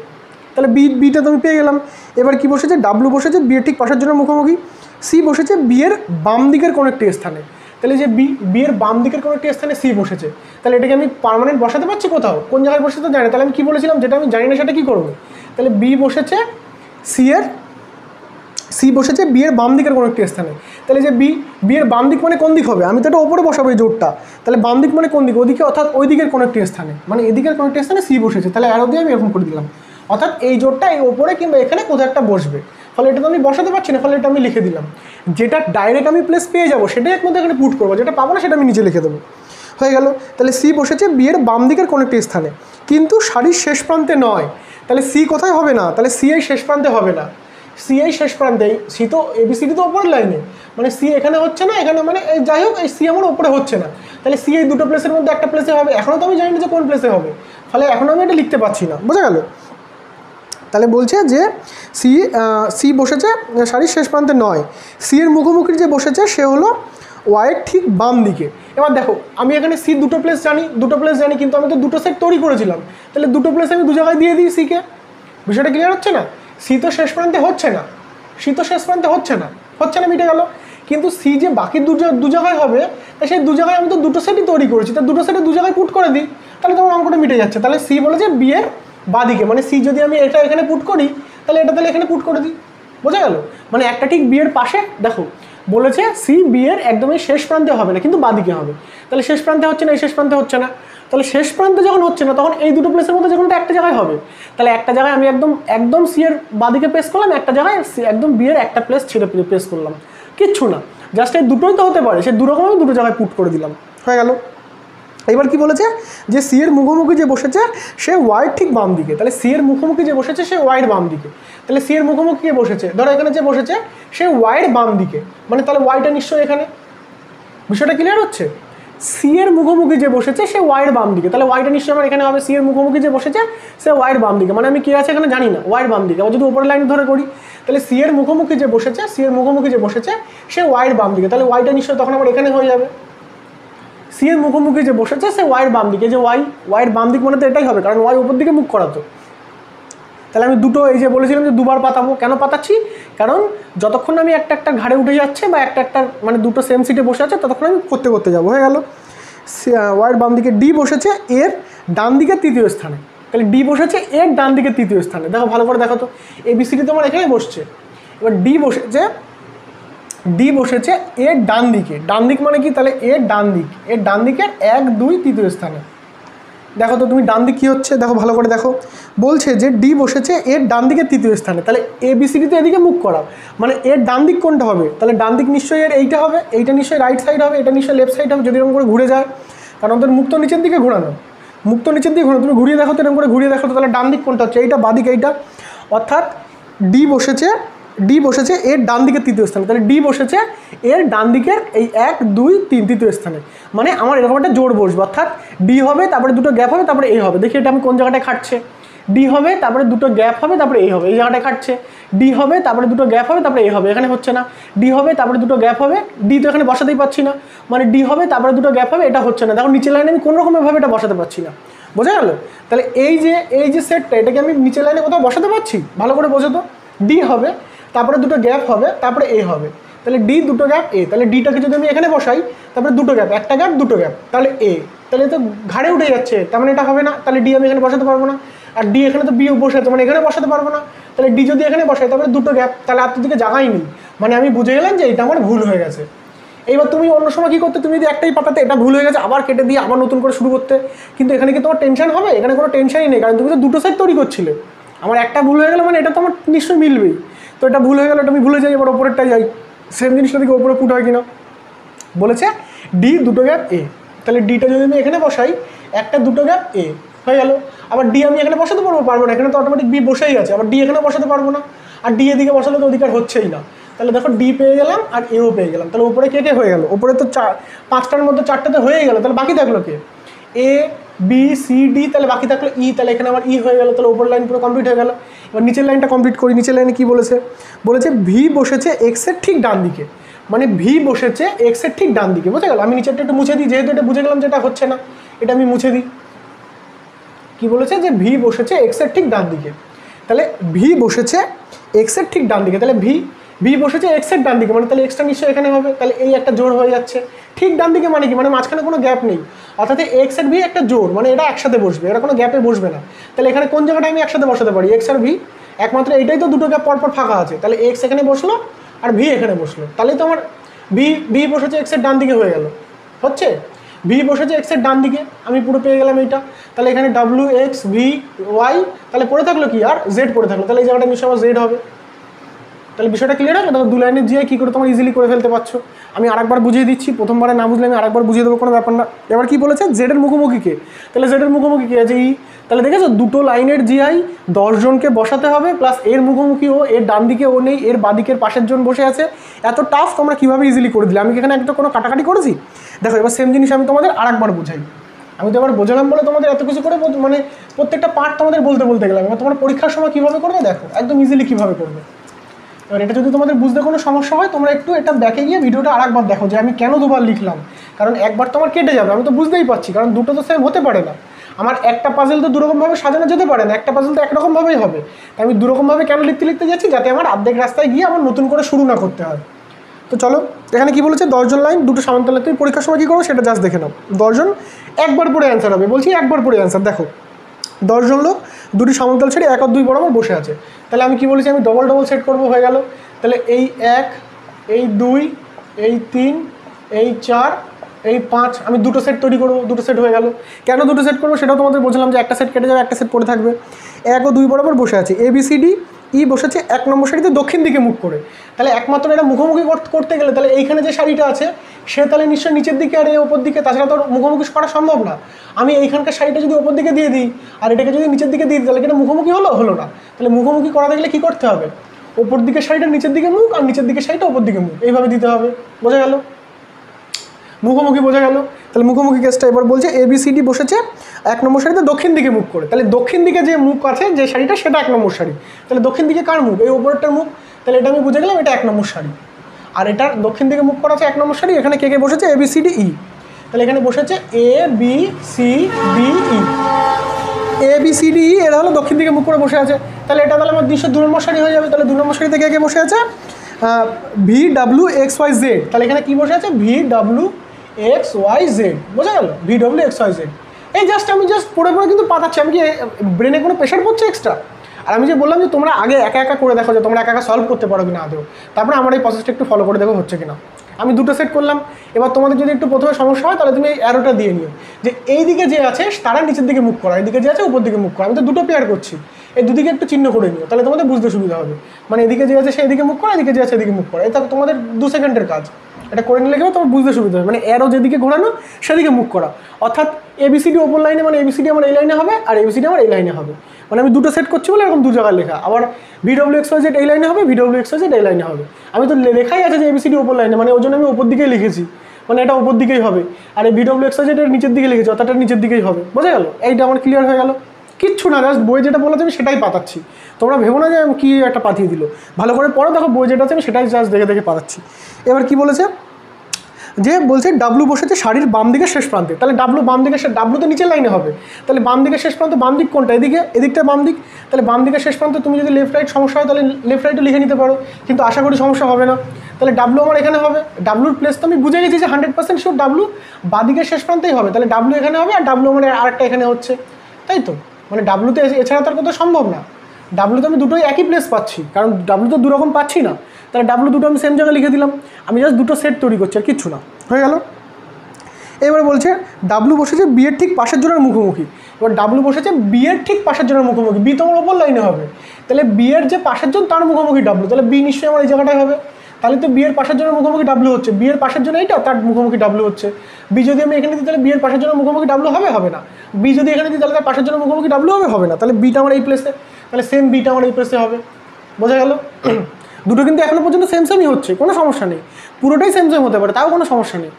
তাহলে বিটা তো আমি পেয়ে গেলাম। এবার কি বসেছে, ডাব্লু বসেছে বিয়ের ঠিক পাশের জন্য মুখোমুখি। সি বসেছে বিয়ের বাম দিকের কোনো একটি স্থানে, তাহলে যে বিয়ের বাম দিকের কোনো একটি স্থানে সি বসেছে, তাহলে এটাকে আমি পার্মানেন্ট বসাতে পারছি কোথাও? কোন জায়গায় বসে তো জানি না, তাহলে আমি কী বলেছিলাম, যেটা আমি জানি না সেটা কী করবো? তাহলে বি বসেছে সি বসেছে বিয়ের বাম দিকের কোনো একটি স্থানে। তাহলে যে বিয়ের বাম দিক মানে কোন দিক হবে? আমি তো এটা ওপরে বসাবো এই জোরটা, তাহলে বাম দিক মানে কোন দিক? ওদিকে, অর্থাৎ ওই দিকের কোনো একটি স্থানে, মানে এদিকের কোনো একটি স্থানে সি বসেছে। তাহলে অ্যারো দিয়ে আমি এরকম করে দিলাম, অর্থাৎ এই জোরটা এই ওপরে কিংবা এখানে কোথাও একটা বসবে। ফলে এটা তো আমি বসাতে পারছি না, ফলে এটা আমি লিখে দিলাম। যেটা ডাইরেক্ট আমি প্লেস পেয়ে যাবো সেটাই একমধ্যে এখানে পুট করবো, যেটা পাবো না সেটা আমি নিচে লিখে দেবো। হয়ে গেল। তাহলে সি বসেছে বিয়ের বাম দিকের কোনো একটি স্থানে, কিন্তু শাড়ির শেষ প্রান্তে নয়। তাহলে সি কোথায় হবে না? তাহলে সি এই শেষ প্রান্তে হবে না, সি এই শেষ প্রান্তে। সি তো এবিসিডি তো ওপরের লাইনে, মানে সি এখানে হচ্ছে না, এখানে মানে যাই হোক এই সি আমার ওপরে হচ্ছে না। তাহলে সি এই দুটো প্লেসের মধ্যে একটা প্লেসে হবে, এখনও তো আমি জানি না যে কোন প্লেসে হবে, ফলে এখন আমি এটা লিখতে পারছি না, বোঝা গেল? তাহলে বলছে যে সি বসেছে শাড়ির শেষ প্রান্তে নয়, সি এর মুখোমুখি যে বসেছে সে হলো ওয়াইয়ের ঠিক বাম দিকে। এবার দেখো আমি এখানে সি দুটো প্লেস জানি, কিন্তু আমি তো দুটো সেট তৈরি করেছিলাম, তাহলে দুটো প্লেস আমি দু জায়গায় দিয়ে দিই সিকে। বিষয়টা ক্লিয়ার হচ্ছে না? সি তো শেষ প্রান্তে হচ্ছে না, মিটে গেল। কিন্তু সি যে বাকি দু জায়গায় হবে, তা সেই দু জায়গায় আমি তো দুটো সেটই তৈরি করেছি, তা দুটো সেটে দু জায়গায় পুট করে দিই, তাহলে তোমার অঙ্কটা মিটে যাচ্ছে। তাহলে সি বলে যে বিয়ের বাদিকে, মানে সি যদি আমি এটা এখানে পুট করি, তাহলে এটা তাহলে এখানে পুট করে দিই, বোঝা গেল? মানে একটা ঠিক বিয়ের পাশে, দেখো বলেছে সি বিয়ের একদমই শেষ প্রান্তে হবে না, কিন্তু বাদিকে হবে। তাহলে শেষ প্রান্তে হচ্ছে না, এই শেষ প্রান্তে হচ্ছে না, তাহলে শেষ প্রান্তে যখন হচ্ছে না তখন এই দুটো প্লেসের মধ্যে যখন একটা জায়গায় হবে, তাহলে একটা জায়গায় আমি একদম সি এর বাদিকে প্রেস করলাম, একটা জায়গায় একদম বি এর একটা প্লেস ছেড়ে প্রেস করলাম, কিচ্ছু না, জাস্ট এই দুটোই তো হতে পারে, সে দুরকম আমি দুটো জায়গায় পুট করে দিলাম, হয়ে গেল। এবার কি বলেছে যে সি এর মুখোমুখি যে বসেছে সে ওয়াইয়ের ঠিক বাম দিকে, তাহলে সি এর মুখোমুখি যে বসেছে সে ওয়াইয়ের বাম দিকে, তাহলে সি এর মুখোমুখি কে বসেছে, ধরো এখানে যে বসেছে সে ওয়াইয়ের বাম দিকে, মানে তাহলে ওয়াইটা নিশ্চয়ই এখানে। বিষয়টা ক্লিয়ার হচ্ছে? সি এর মুখোমুখি যে বসেছে সে ওয়াইয়ের বাম দিকে, তাহলে ওয়াইটা নিশ্চয়ই আমার এখানে হবে। সি এর মুখোমুখি যে বসেছে সে ওয়াইয়ের বাম দিকে, মানে আমি কি আছে এখানে জানি না, ওয়াইয়ের বাম দিকে। আবার যদি উপরের লাইন ধরে করি তাহলে সি এর মুখোমুখি যে বসেছে, সি এর মুখোমুখি যে বসেছে সে ওয়াইয়ের বাম দিকে, তাহলে ওয়াইটা নিশ্চয়ই তখন আবার এখানে হয়ে যাবে। সি এর মুখোমুখি যে বসেছে সে ওয়াইয়ের বাম দিকে, যে ওয়াইয়ের বাম দিক মানে তো এটাই হবে, কারণ ওয়াই উপর দিকে মুখ করাতো। তাহলে আমি দুটো, এই যে বলেছিলাম যে দুবার পাতাবো, কেন পাতাচ্ছি, কারণ যতক্ষণ আমি একটা একটা ঘাড়ে উঠে যাচ্ছে বা একটা একটা মানে দুটো সেম সিটে বসে আছে ততক্ষণ আমি করতে করতে যাবো। হয়ে গেল ওয়াইয়ের বাম দিকে ডি বসেছে এর ডান দিকের তৃতীয় স্থানে, তাহলে ডি বসেছে এর ডান দিকের তৃতীয় স্থানে। দেখো ভালো করে দেখো তো, এবিসিডি তোমার এখানে বসছে, এবার ডি বসেছে এর ডান দিকে, ডান দিক মানে কি, তাহলে এর ডান দিক, এর ডান দিকের 1, 2, তৃতীয় স্থানে। দেখো তো তুমি ডান দিক কী হচ্ছে, দেখো ভালো করে দেখো, বলছে যে ডি বসেছে এর ডান দিকের তৃতীয় স্থানে, তাহলে এবিসিডি তো এদিকে মুখ করা, মানে এর ডান দিক কোনটা হবে, তাহলে ডান দিক নিশ্চয়ই এর এইটা হবে, এইটা নিশ্চয়ই রাইট সাইড হবে, এটা নিশ্চয়ই লেফট সাইড হবে, যদি এরকম করে ঘুরে যায়, কারণ ওদের মুখ তো নিচের দিকে ঘোরানো, মুখ তো নিচের দিকে ঘোরানো, তুমি ঘুরিয়ে দেখো তো, এরকম করে ঘুরিয়ে দেখো তো, তাহলে ডান দিক কোনটা হচ্ছে, এইটা বাদিক এইটা, অর্থাৎ ডি বসেছে এর ডান দিকের তৃতীয় স্থানে, তাহলে ডি বসেছে এর ডান দিকের এই 1, 2, 3 তৃতীয় স্থানে, মানে আমার এরকম একটা জোড় বসবে, অর্থাৎ ডি হবে তারপরে দুটো গ্যাপ হবে তারপরে এ হবে। দেখি এটা আমি কোন জায়গাটায় খাটছে, ডি হবে তারপরে দুটো গ্যাপ হবে তারপরে এ হবে, এই জায়গাটায় খাটছে, ডি হবে তারপরে দুটো গ্যাপ হবে তারপরে এ হবে, এখানে হচ্ছে না, ডি হবে তারপরে দুটো গ্যাপ হবে, ডি তো এখানে বসাতেই পারছি না, মানে ডি হবে তারপরে দুটো গ্যাপ হবে, এটা হচ্ছে না। দেখো নিচের লাইনে আমি কোনোরকমভাবে এটা বসাতে পারছি না, বোঝা গেল? তাহলে এই যে সেটটা এটাকে আমি নিচের লাইনে কোথাও বসাতে পারছি, ভালো করে বোঝো তো, ডি হবে তারপরে দুটো গ্যাপ হবে তারপরে এ হবে, তাহলে ডি দুটো গ্যাপ এ, তাহলে ডিটাকে যদি আমি এখানে বসাই তারপরে দুটো গ্যাপ, একটা গ্যাপ দুটো গ্যাপ, তাহলে এ, তাহলে তো ঘাড়ে উঠে যাচ্ছে, তার মানে এটা হবে না, তাহলে ডি আমি এখানে বসাতে পারবো না, আর ডি এখানে তো বি বসে আছে, মানে এখানে বসাতে পারবো না, তাহলে ডি যদি এখানে বসাই তারপরে দুটো গ্যাপ, তাহলে আর তো দিকে জায়গাই নেই, মানে আমি বুঝে গেলাম যে এটা আমার ভুল হয়ে গেছে। এইবার তুমি অন্য সময় কী করতে, তুমি যদি একটাই পাতাতে এটা ভুল হয়ে গেছে আবার কেটে দিয়ে আবার নতুন করে শুরু করতে, কিন্তু এখানে কি তোমার টেনশন হবে? এখানে কোনো টেনশনই নেই, কারণ তুমি তো দুটো সাইড তৈরি করছিলে, আমার একটা ভুল হয়ে গেলো মানে এটা তো আমার নিশ্চয়ই মিলবেই, তো এটা ভুল হয়ে গেলো, এটা আমি ভুলে যাই, এবার ওপরেরটাই যাই, সেম জিনিসটা দিকে ওপরে পুট হয় কিনা। বলেছে ডি দুটো গ্যাপ এ, তাহলে ডিটা যদি আমি এখানে বসাই একটা দুটো গ্যাপ এ হয়ে গেল, আবার ডি আমি এখানে বসাতে পারবো না, এখানে তো অটোমেটিক বি বসেই আছে, আবার ডি এখানে বসাতে পারবো না, আর ডি এদিকে বসালে তো অধিকার হচ্ছেই না, তাহলে দেখো ডি পেয়ে গেলাম আর এও পেয়ে গেলাম, তাহলে উপরে কে কে হয়ে গেল, উপরে তো 5টার মধ্যে 4টাতে হয়ে গেল, তাহলে বাকি থাকলো কে, এ বি সি ডি, তাহলে বাকি থাকলো ই, তাহলে এখানে আমার ই হয়ে গেল, তাহলে উপর লাইন পুরো কমপ্লিট হয়ে গেল। এবার নিচের লাইনটা কমপ্লিট করি, নিচের লাইনে কী বলেছে ভি বসেছে এক্সের ঠিক ডান দিকে, মানে ভি বসেছে এক্সের ঠিক ডান দিকে, বুঝে গেল? আমি নিচেরটা একটু মুছে দিই, যেহেতু এটা বুঝে গেলাম যে এটা হচ্ছে না, এটা আমি মুছে দিই। কি বলেছে যে ভি বসেছে এক্সের ঠিক ডান দিকে, তাহলে ভি বসেছে এক্সের ঠিক ডান দিকে, তাহলে ভি বসেছে এক্সের ডান দিকে, মানে তাহলে এক্সটা নিশ্চয়ই এখানে হবে, তাহলে এই একটা জোড় হয়ে যাচ্ছে। ঠিক ডান দিকে মানে কি, মানে মাঝখানে কোনো গ্যাপ নেই, অর্থাৎ এক্স আর ভি একটা জোড়, মানে এটা একসাথে বসবে, এটা কোনো গ্যাপে বসবে না। তাহলে এখানে কোন জায়গাটা আমি একসাথে বসাতে পারি, এক্স আর ভি, একমাত্র এইটাই তো দুটো গ্যাপ পরপর ফাঁকা আছে, তাহলে এক্স এখানে বসলো আর ভি এখানে বসলো, তাহলেই তো আমার ভি বসেছে এক্সের ডান দিকে হয়ে গেল, হচ্ছে ভি বসেছে এক্সের ডান দিকে, আমি পুরো পেয়ে গেলাম এইটা। তাহলে এখানে ডাব্লিউ এক্স ভি ওয়াই, তাহলে পড়ে থাকলো কি আর জেড পড়ে থাকলো, তাহলে এই জায়গাটা নিশ্চয়ই আমার জেড হবে। তাহলে বিষয়টা ক্লিয়ার হবে? দেখো দু লাইনের জিয়ে কী করে তোমার ইজিলি করে ফেলতে পারছো। আমি আরেকবার বুঝিয়ে দিচ্ছি, প্রথমবারে না বুঝলে আমি আরেকবার বুঝিয়ে দেবো, কোনো ব্যাপার না। এবার কি বলেছে, জেডের মুখোমুখি কে, তাহলে জেডের মুখোমুখি কে আছে ই, তাহলে দেখেছো দুটো লাইনের জিআই 10 জনকে বসাতে হবে, প্লাস এর মুখোমুখি ও, এর ডান দিকে ও নেই, এর বাদিকের পাশের জন বসে আছে, এত টাফ তোমরা কীভাবে ইজিলি করে দিলে, আমি এখানে একটা কোনো কাটাকাটি করেছি? দেখো এবার সেম জিনিস আমি তোমাদের আরেকবার বোঝাই, আমি তো এবার বোঝালাম বলে তোমাদের এত কিছু করে মানে প্রত্যেকটা পার্ট তোমাদের বলতে গেলাম, এবার তোমার পরীক্ষার সময় কীভাবে করবে দেখো, একদম ইজিলি কীভাবে করবে। এবার এটা যদি তোমাদের বুঝতে কোনো সমস্যা হয় তোমরা একটু এটা ব্যাকে গিয়ে ভিডিওটা আরেকবার দেখো যে আমি কেন দুবার লিখলাম, কারণ একবার তো আমার কেটে যাবে, আমি তো বুঝতেই পারছি, কারণ দুটো তো সেম হতে পারে না, আমার একটা পাজেল তো দুরকমভাবে সাজানো যেতে পারে না, একটা পাজেল তো একরকমভাবেই হবে, তাই আমি দুরকমভাবে কেন লিখতে যাচ্ছি, যাতে আমার অর্ধেক রাস্তায় গিয়ে আমার নতুন করে শুরু না করতে হয়। তো চলো এখানে কি বলেছে, 10 জন লাইন দুটো সমান্তরাল, তুমি পরীক্ষার সময় কী করো সেটা জাস্ট দেখে নাও। 10 জন একবার পড়ে অ্যান্সার হবে, বলছি একবার পড়ে অ্যান্সার। দেখো 10 জন লোক দুটি সমান্তরাল ছেড়ে 1 আর 2 বরাবর বসে আছে, তাহলে আমি কি বলেছি, আমি ডবল সেট করবো, হয়ে গেল। তাহলে এই 1, এই 2, এই 3, এই 4, এই 5, আমি দুটো সেট তৈরি করবো, দুটো সেট হয়ে গেল। কেন দুটো সেট করবো সেটাও তোমাদের বলছিলাম যে একটা সেট কেটে যাবে, একটা সেট পড়ে থাকবে। 1 ও 2 বরাবর বসে আছে, ABCD ই বসেছে 1 নম্বর সারিতে দক্ষিণ দিকে মুখ করে। তাহলে একমাত্র এটা মুখোমুখি করতে গেলে তাহলে এইখানে যে শাড়িটা আছে সে তাহলে নিশ্চয়ই নিচের দিকে আর এই ওপর দিকে, তাছাড়া তো মুখোমুখি করা সম্ভব না। আমি এইখানকার শাড়িটা যদি ওপর দিকে দিয়ে দিই আর এটাকে যদি নিচের দিকে দিয়ে দিই তাহলে এটা মুখোমুখি হলো না। তাহলে মুখোমুখি করাতে গেলে কী করতে হবে? ওপর দিকে শাড়িটা নিচের দিকে মুখ আর নিচের দিকে শাড়িটা ওপর দিকে মুখ, এইভাবে দিতে হবে। বোঝা গেল? মুখোমুখি বোঝা গেল। তাহলে মুখোমুখি কেসটা এবার বলছে ABCD বসেছে 1 নম্বর শাড়িতে দক্ষিণ দিকে মুখ করে। তাহলে দক্ষিণ দিকে যে মুখ আছে যে শাড়িটা সেটা 1 নম্বর শাড়ি। তাহলে দক্ষিণ দিকে কার মুখ? এই ওপরটার মুখ। তাহলে এটা আমি বুঝে গেলাম এটা 1 নম্বর শাড়ি। আর এটার দক্ষিণ দিকে মুখ করা আছে 1 নম্বর শাড়ি। এখানে কে কে বসেছে? ABCDE। তাহলে এখানে বসেছে ABCDE। ABCDE এরা হলো দক্ষিণ দিকে মুখ করে বসে আছে। তাহলে এটা তাহলে আমার 2 নম্বর শাড়ি হয়ে যাবে। তাহলে 2 নম্বর শাড়িতে কে কে বসে আছে? VWXYZ। তাহলে এখানে কি বসে আছে? VWXYZ। বোঝা গেল? VWXYZ। এই আমি পড়ে কিন্তু পাতাচ্ছি। আমি কি ব্রেনে কোনো প্রেশার পড়ছে এক্সট্রা? আর আমি যে বললাম যে তোমরা আগে একা একা করে দেখো যে তোমরা একা একা সলভ করতে পারো কিনা আদৌ, তারপরে আমার এই প্রসেসটা একটু ফলো করে দেখো হচ্ছে কিনা। আমি 2টো সেট করলাম। এবার তোমাদের যদি একটু প্রথমে সমস্যা হয় তাহলে তুমি এই অ্যারোটা দিয়ে নিও যে এই দিকে যে আছে তারা নিচের দিকে মুখ করা, এইদিকে যে আছে উপর দিকে মুখ করা। আমি তো 2টো পেয়ার করছি, এই দুদিকে একটু চিহ্ন করে নিও, তাহলে তোমাদের বুঝতে সুবিধা হবে। মানে এদিকে যে আছে সেদিকে মুখ করা, এদিকে যে আছে এদিকে মুখ করা। এটা তোমাদের 2 সেকেন্ডের কাজ। এটা করে নিলে কেউ তোমার বুঝতে সুবিধা হবে। মানে অ্যারো যেদিকে ঘোরানো সেদিকে মুখ করা। অর্থাৎ ABCD ওপর লাইনে, মানে ABCD আমার এই লাইনে হবে আর ABCD আমার এই লাইনে হবে। মানে আমি 2টো সেট করছি বলে এরকম 2 জায়গায় লেখা। আবার VWXYZ এই লাইনে হবে, VWXYZ এই লাইনে হবে। আমি তো লেখাই আছে যে ABCD ওপর লাইনে, মানে ওই জন্য আমি ওপর দিকেই লিখেছি, মানে এটা ওপর দিকেই হবে। আর এই VWXYZ এর নিচের দিকে লিখেছি, অর্থাৎ এটা নিচের দিকেই হবে। বোঝা গেল? এইটা আমার ক্লিয়ার হয়ে গেল। কিচ্ছু না, জাস্ট বই যেটা বলা যাবে সেটাই পাতাচ্ছি। তোমরা ভেবো না যে আমি কী একটা পাঠিয়ে দিল। ভালো করে পড়ো, দেখো বই যেটা আছে আমি সেটাই জাস্ট দেখে দেখে পাতাচ্ছি। এবার কি বলেছে? যে বলছে ডাব্লু বসেছে শাড়ির বাম দিকে শেষ প্রান্তে। তাহলে ডাব্লু বাম দিকে, ডাব্লু তো নিচের লাইনে হবে। তাহলে বাম দিকে শেষ প্রান্ত, বাম দিক কোনটা? এদিকটা বাম দিক। তাহলে বাম দিকে শেষ প্রান্ত তুমি যদি লেফট রাইট সমস্যা হয় তাহলে লেফট রাইটও লিখে নিতে পারো, কিন্তু আশা করি সমস্যা হবে না। তাহলে ডাব্লু আমার এখানে হবে। ডাব্লুর প্লেস তো আমি বুঝে গেছি যে 100% শিওর ডাব্লু বাদিকের শেষ প্রান্তেই হবে। তাহলে ডাব্লু এখানে হবে আর ডাব্লু আমার আরেকটা এখানে হচ্ছে, তাই তো? মানে ডাব্লুতে এছাড়া তার কথা সম্ভব না। ডাব্লুতে আমি দুটোই একই প্লেস পাচ্ছি, কারণ ডাব্লু তো 2 রকম পাচ্ছি না। তাহলে ডাব্লু দুটো আমি সেম জায়গায় লিখে দিলাম। আমি জাস্ট 2টো সেট তৈরি করছি আর কিচ্ছু না, হয়ে গেল। এবার বলছে ডাব্লু বসেছে বি এর ঠিক পাশের জনের মুখোমুখি। এবার ডাব্লু বসেছে বি এর ঠিক পাশের জনের মুখোমুখি। বি তোমার ওপর লাইনে হবে, তাহলে বি এর যে পাশের জন তার মুখোমুখি ডাব্লু। তাহলে বি নিশ্চয়ই আমার এই জায়গাটায় হবে। তাহলে তো বি এর পাশের জনের মুখোমুখি ডাব্লু হচ্ছে, বি এর পাশের জন এইটা, তার মুখোমুখি ডাব্লু হচ্ছে। বি যদি আমি এখানে দিই তাহলে বি এর পাশের জনের মুখোমুখি ডাব্লু হবে না। বি যদি এখানে দিই তাহলে তার পাশের জনের মুখোমুখি ডাব্লু হবে না। তাহলে বিটা আমার এই প্লেসে, তাহলে সেম বিটা আমার এই প্লেসে হবে। বোঝা গেল? দুটো কিন্তু এখনো পর্যন্ত সেমই হচ্ছে, কোনো সমস্যা নেই। পুরোটাই সেম হতে পারে, তাও কোনো সমস্যা নেই।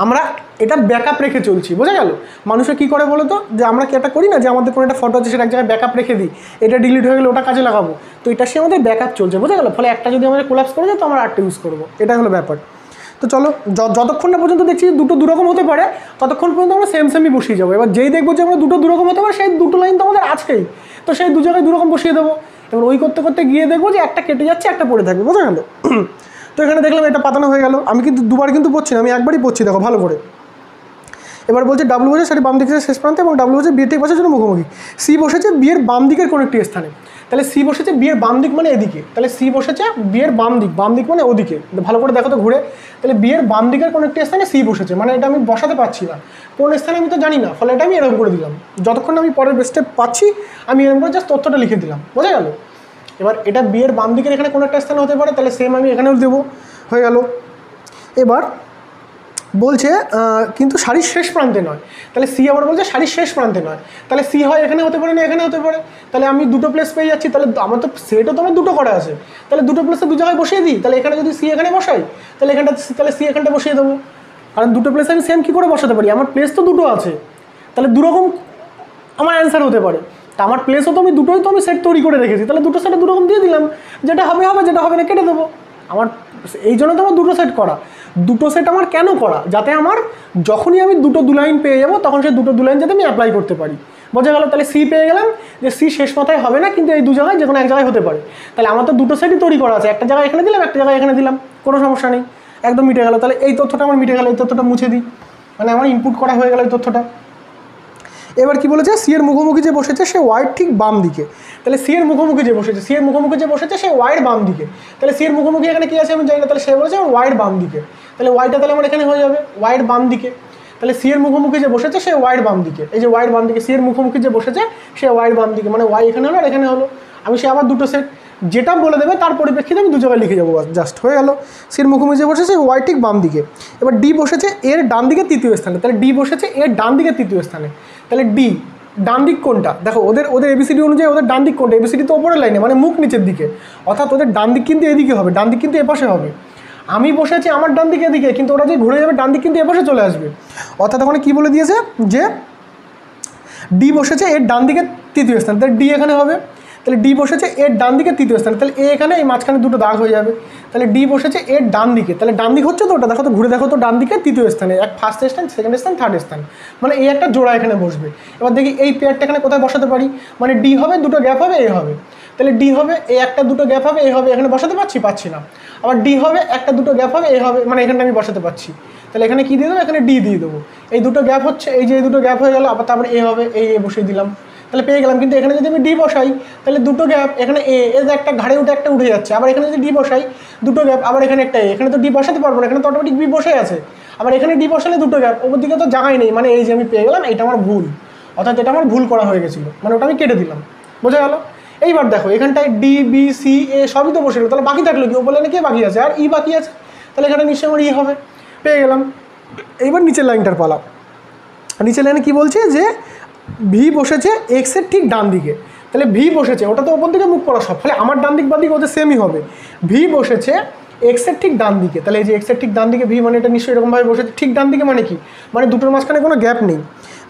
আমরা এটা ব্যাকআপ রেখে চলছি। বোঝা গেল? মানুষে কী করে বলো তো, যে আমরা কি একটা করি না যে আমাদের কোনো একটা ফটো আছে সেটা এক জায়গায় ব্যাকআপ রেখে দিই, এটা ডিলিট হয়ে গেলে ওটা কাজে লাগাবো। তো এটা সে আমাদের ব্যাকআপ চলছে। বোঝা গেল? ফলে একটা যদি আমাদের কোলাপস করে যায় তো আমরা আরেকটা ইউজ করবো, এটাই হলো ব্যাপার। তো চলো, যতক্ষণ না পর্যন্ত দেখছি দুটো দুরকম হতে পারে ততক্ষণ পর্যন্ত আমরা সেমই বসিয়ে যাবো। এবার যেই দেখবো যে আমরা দুটো দুরকম হতে পারে, সেই 2টো লাইন তো আমাদের আছেই, তো সেই 2 জায়গায় 2 রকম বসিয়ে দেবো। এবার ওই করতে করতে গিয়ে দেখবো যে একটা কেটে যাচ্ছে, একটা পড়ে থাকবে। বোঝা গেল? তো এখানে দেখলাম এটা পাতানো হয়ে গেল। আমি কিন্তু 2বার কিন্তু পড়ছি না, আমি একবারই পড়ছি, দেখো ভালো করে। এবার বলছে ডাব্লু বসে শাড়ি বাম দিকে শেষ প্রান্তে এবং ডাব্লু বসে বিয়ের ঠিক পাশের জন্য মুখোমুখি। সি বসেছে বিয়ের বাম দিকের কোনো একটি স্থানে। তাহলে সি বসেছে বিয়ের বাম দিক মানে এদিকে। তাহলে সি বসেছে বিয়ের বাম দিক মানে ওদিকে। ভালো করে দেখো তো ঘুরে। তাহলে বিয়ের বাম দিকের কোনো একটি স্থানে সি বসেছে, মানে এটা আমি বসাতে পারছি না, কোন স্থানে আমি তো জানি না। ফলে এটা আমি এরকম করে দিলাম। যতক্ষণ আমি পরের স্টেপ পাচ্ছি আমি এরকম করে জাস্ট তথ্যটা লিখে দিলাম। বোঝা গেল? এবার এটা বিয়ের বাম দিকের এখানে কোনো একটা স্থানে হতে পারে, তাহলে সেম আমি এখানেও দেবো। হয়ে গেল। এবার বলছে কিন্তু শাড়ির শেষ প্রান্তে নয়। তাহলে সি আবার বলছে শাড়ির শেষ প্রান্তে নয়। তাহলে সি হয় এখানে হতে পারে না এখানে হতে পারে। তাহলে আমি 2টো প্লেস পেয়ে যাচ্ছি। তাহলে আমার তো সেটও তো আমার 2টো করা আছে, তাহলে 2টো প্লেসে 2 জায়গায় বসিয়ে দিই। তাহলে এখানে যদি সি এখানে বসাই তাহলে সি এখানটা বসিয়ে দেবো। কারণ 2টো প্লেসে আমি সেম কী করে বসাতে পারি? আমার প্লেস তো 2টো আছে, তাহলে 2 রকম আমার অ্যান্সার হতে পারে। তা আমার প্লেসও তো আমি 2টোই তো আমি সেট তৈরি করে রেখেছি, তাহলে 2টো সেটে 2 রকম দিয়ে দিলাম। যেটা হবে যেটা হবে না কেটে দেবো। আমার এই জন্য তো আমার 2টো সেট করা। 2টো সেট আমার কেন করা? যাতে আমার যখনই আমি 2টো 2 লাইন পেয়ে যাবো তখন সেই 2টো 2 লাইন যাতে আমি অ্যাপ্লাই করতে পারি। বোঝা গেল? তাহলে সি পেয়ে গেলাম যে সি শেষ মাথায় হবে না, কিন্তু এই 2 জায়গায় যে কোনো এক জায়গায় হতে পারে। তাহলে আমার তো 2টো সেটই তৈরি করা আছে, একটা জায়গায় এখানে দিলাম, একটা জায়গায় এখানে দিলাম, কোনো সমস্যা নেই, একদম মিটে গেল। তাহলে এই তথ্যটা আমার মিটে গেল, এই তথ্যটা মুছে দিই, মানে আমার ইনপুট করা হয়ে গেল এই তথ্যটা। এবার কি বলেছে? সি এর মুখোমুখি যে বসেছে সে ওয়াইয়ের ঠিক বাম দিকে। তাহলে সি এর মুখোমুখি যে বসেছে সে ওয়াইয়ের বাম দিকে। তাহলে সি এর মুখোমুখি এখানে কি আছে আমি জানি না, তাহলে সে বলেছে ওয়াইয়ের বাম দিকে। তাহলে ওয়াইটা তাহলে আমার এখানে হয়ে যাবে ওয়াইয়ের বাম দিকে। তাহলে সি এর মুখোমুখি যে বসেছে সে ওয়াইয়ের বাম দিকে। এই যে ওয়াইয়ের বাম দিকে, সি এর মুখোমুখি যে বসেছে সে ওয়াইয়ের বাম দিকে, মানে ওয়াই এখানে হলো আর এখানে হলো। আমি সে আবার দুটো সেট যেটা বলে দেবে তার পরিপ্রেক্ষিতে আমি দু জায়গায় লিখে যাবো, জাস্ট হয়ে গেল। সির মুখোমুখি যে বসেছে ওয়াই ঠিক বাম দিকে, এবার ডি বসেছে এর ডান দিকে তৃতীয় স্থানে, তাহলে ডি বসেছে এর ডান দিকে তৃতীয় স্থানে, তাহলে ডি ডান দিক কোনটা, দেখো ওদের এবিসিডি অনুযায়ী ওদের ডান দিক কোনটা, এবিসিডি তো ওপরের লাইনে মানে মুখ নিচের দিকে, অর্থাৎ ওদের ডান দিক কিন্তু এদিকে হবে, ডান দিক কিন্তু এপাশে হবে। আমি বসে আছি আমার ডান দিকে এদিকে, কিন্তু ওরা যে ঘুরে যাবে ডান দিক কিন্তু এপাশে চলে আসবে, অর্থাৎ ওখানে কী বলে দিয়েছে যে ডি বসেছে এর ডান দিকে তৃতীয় স্থান, তাহলে ডি এখানে হবে, তাহলে ডি বসেছে এর ডান দিকে তৃতীয় স্থানে, তাহলে এ এখানে এই মাঝখানে দুটো দাগ হয়ে যাবে, তাহলে ডি বসেছে এর ডান দিকে, তাহলে ডান দিক হচ্ছে তো ওটা, দেখো তো ঘুরে দেখো তো ডান দিকে তৃতীয় স্থানে, এক ফার্স্ট স্থান, সেকেন্ড স্থান, থার্ড স্থান, মানে এই একটা জোড়া এখানে বসবে। এবার দেখি এই পেয়ারটা এখানে কোথায় বসাতে পারি, মানে ডি হবে দুটো গ্যাপ হবে এ হবে, তাহলে ডি হবে এ একটা দুটো গ্যাপ হবে এ হবে, এখানে বসাতে পারছি না। আবার ডি হবে একটা দুটো গ্যাপ হবে এ হবে, মানে এখানে আমি বসাতে পারছি, তাহলে এখানে কী দিয়ে দেবো, এখানে ডি দিয়ে দেবো। এই দুটো গ্যাপ হচ্ছে, এই যে এই দুটো গ্যাপ হয়ে গেল, আবার তারপরে এ হবে, এই এ বসিয়ে দিলাম, তাহলে পেয়ে গেলাম। কিন্তু এখানে যদি আমি ডি বসাই তাহলে দুটো গ্যাপ, এখানে এ একটা ঘাড়ে উঠে একটা উঠে যাচ্ছে, আবার এখানে যদি ডি বসাই দুটো গ্যাপ, আবার এখানে একটা এ, এখানে তো ডি বসাতে পারবো না, এখানে তো অটোমেটিক বি বসে আছে, আবার এখানে ডি বসালে দুটো গ্যাপ, ওপর দিকে তো জায়গাই নেই, মানে এই যে আমি পেয়ে গেলাম, এটা আমার ভুল, অর্থাৎ এটা আমার ভুল করা হয়ে গেছিলো, মানে ওটা আমি কেটে দিলাম, বোঝা গেল। এইবার দেখো এখানটায় ডি বি সি এ সবই তো বসে গেলো, তাহলে বাকি থাকলো কি, ওপর লাইনে কে বাকি আছে, আর ই বাকি আছে, তাহলে এখানে নিশ্চয়ই আমার ই হবে, পেয়ে গেলাম। এইবার নিচের লাইনটার পালা, নিচের লাইনে কী বলছে যে ভি বসেছে এক্সের ঠিক ডান দিকে, তাহলে ভি বসেছে ওটা তো ওপর দিকে মুখ করা সব, তাহলে আমার ডান দিক বা দিক ওদের সেমই হবে। ভি বসেছে এক্সের ঠিক ডান দিকে, তাহলে এই যে এক্সের ঠিক ডান দিকে ভি মানে এটা নিশ্চয়ই এরকমভাবে বসেছে ঠিক ডান দিকে, মানে কি, মানে দুটোর মাঝখানে কোনো গ্যাপ নেই,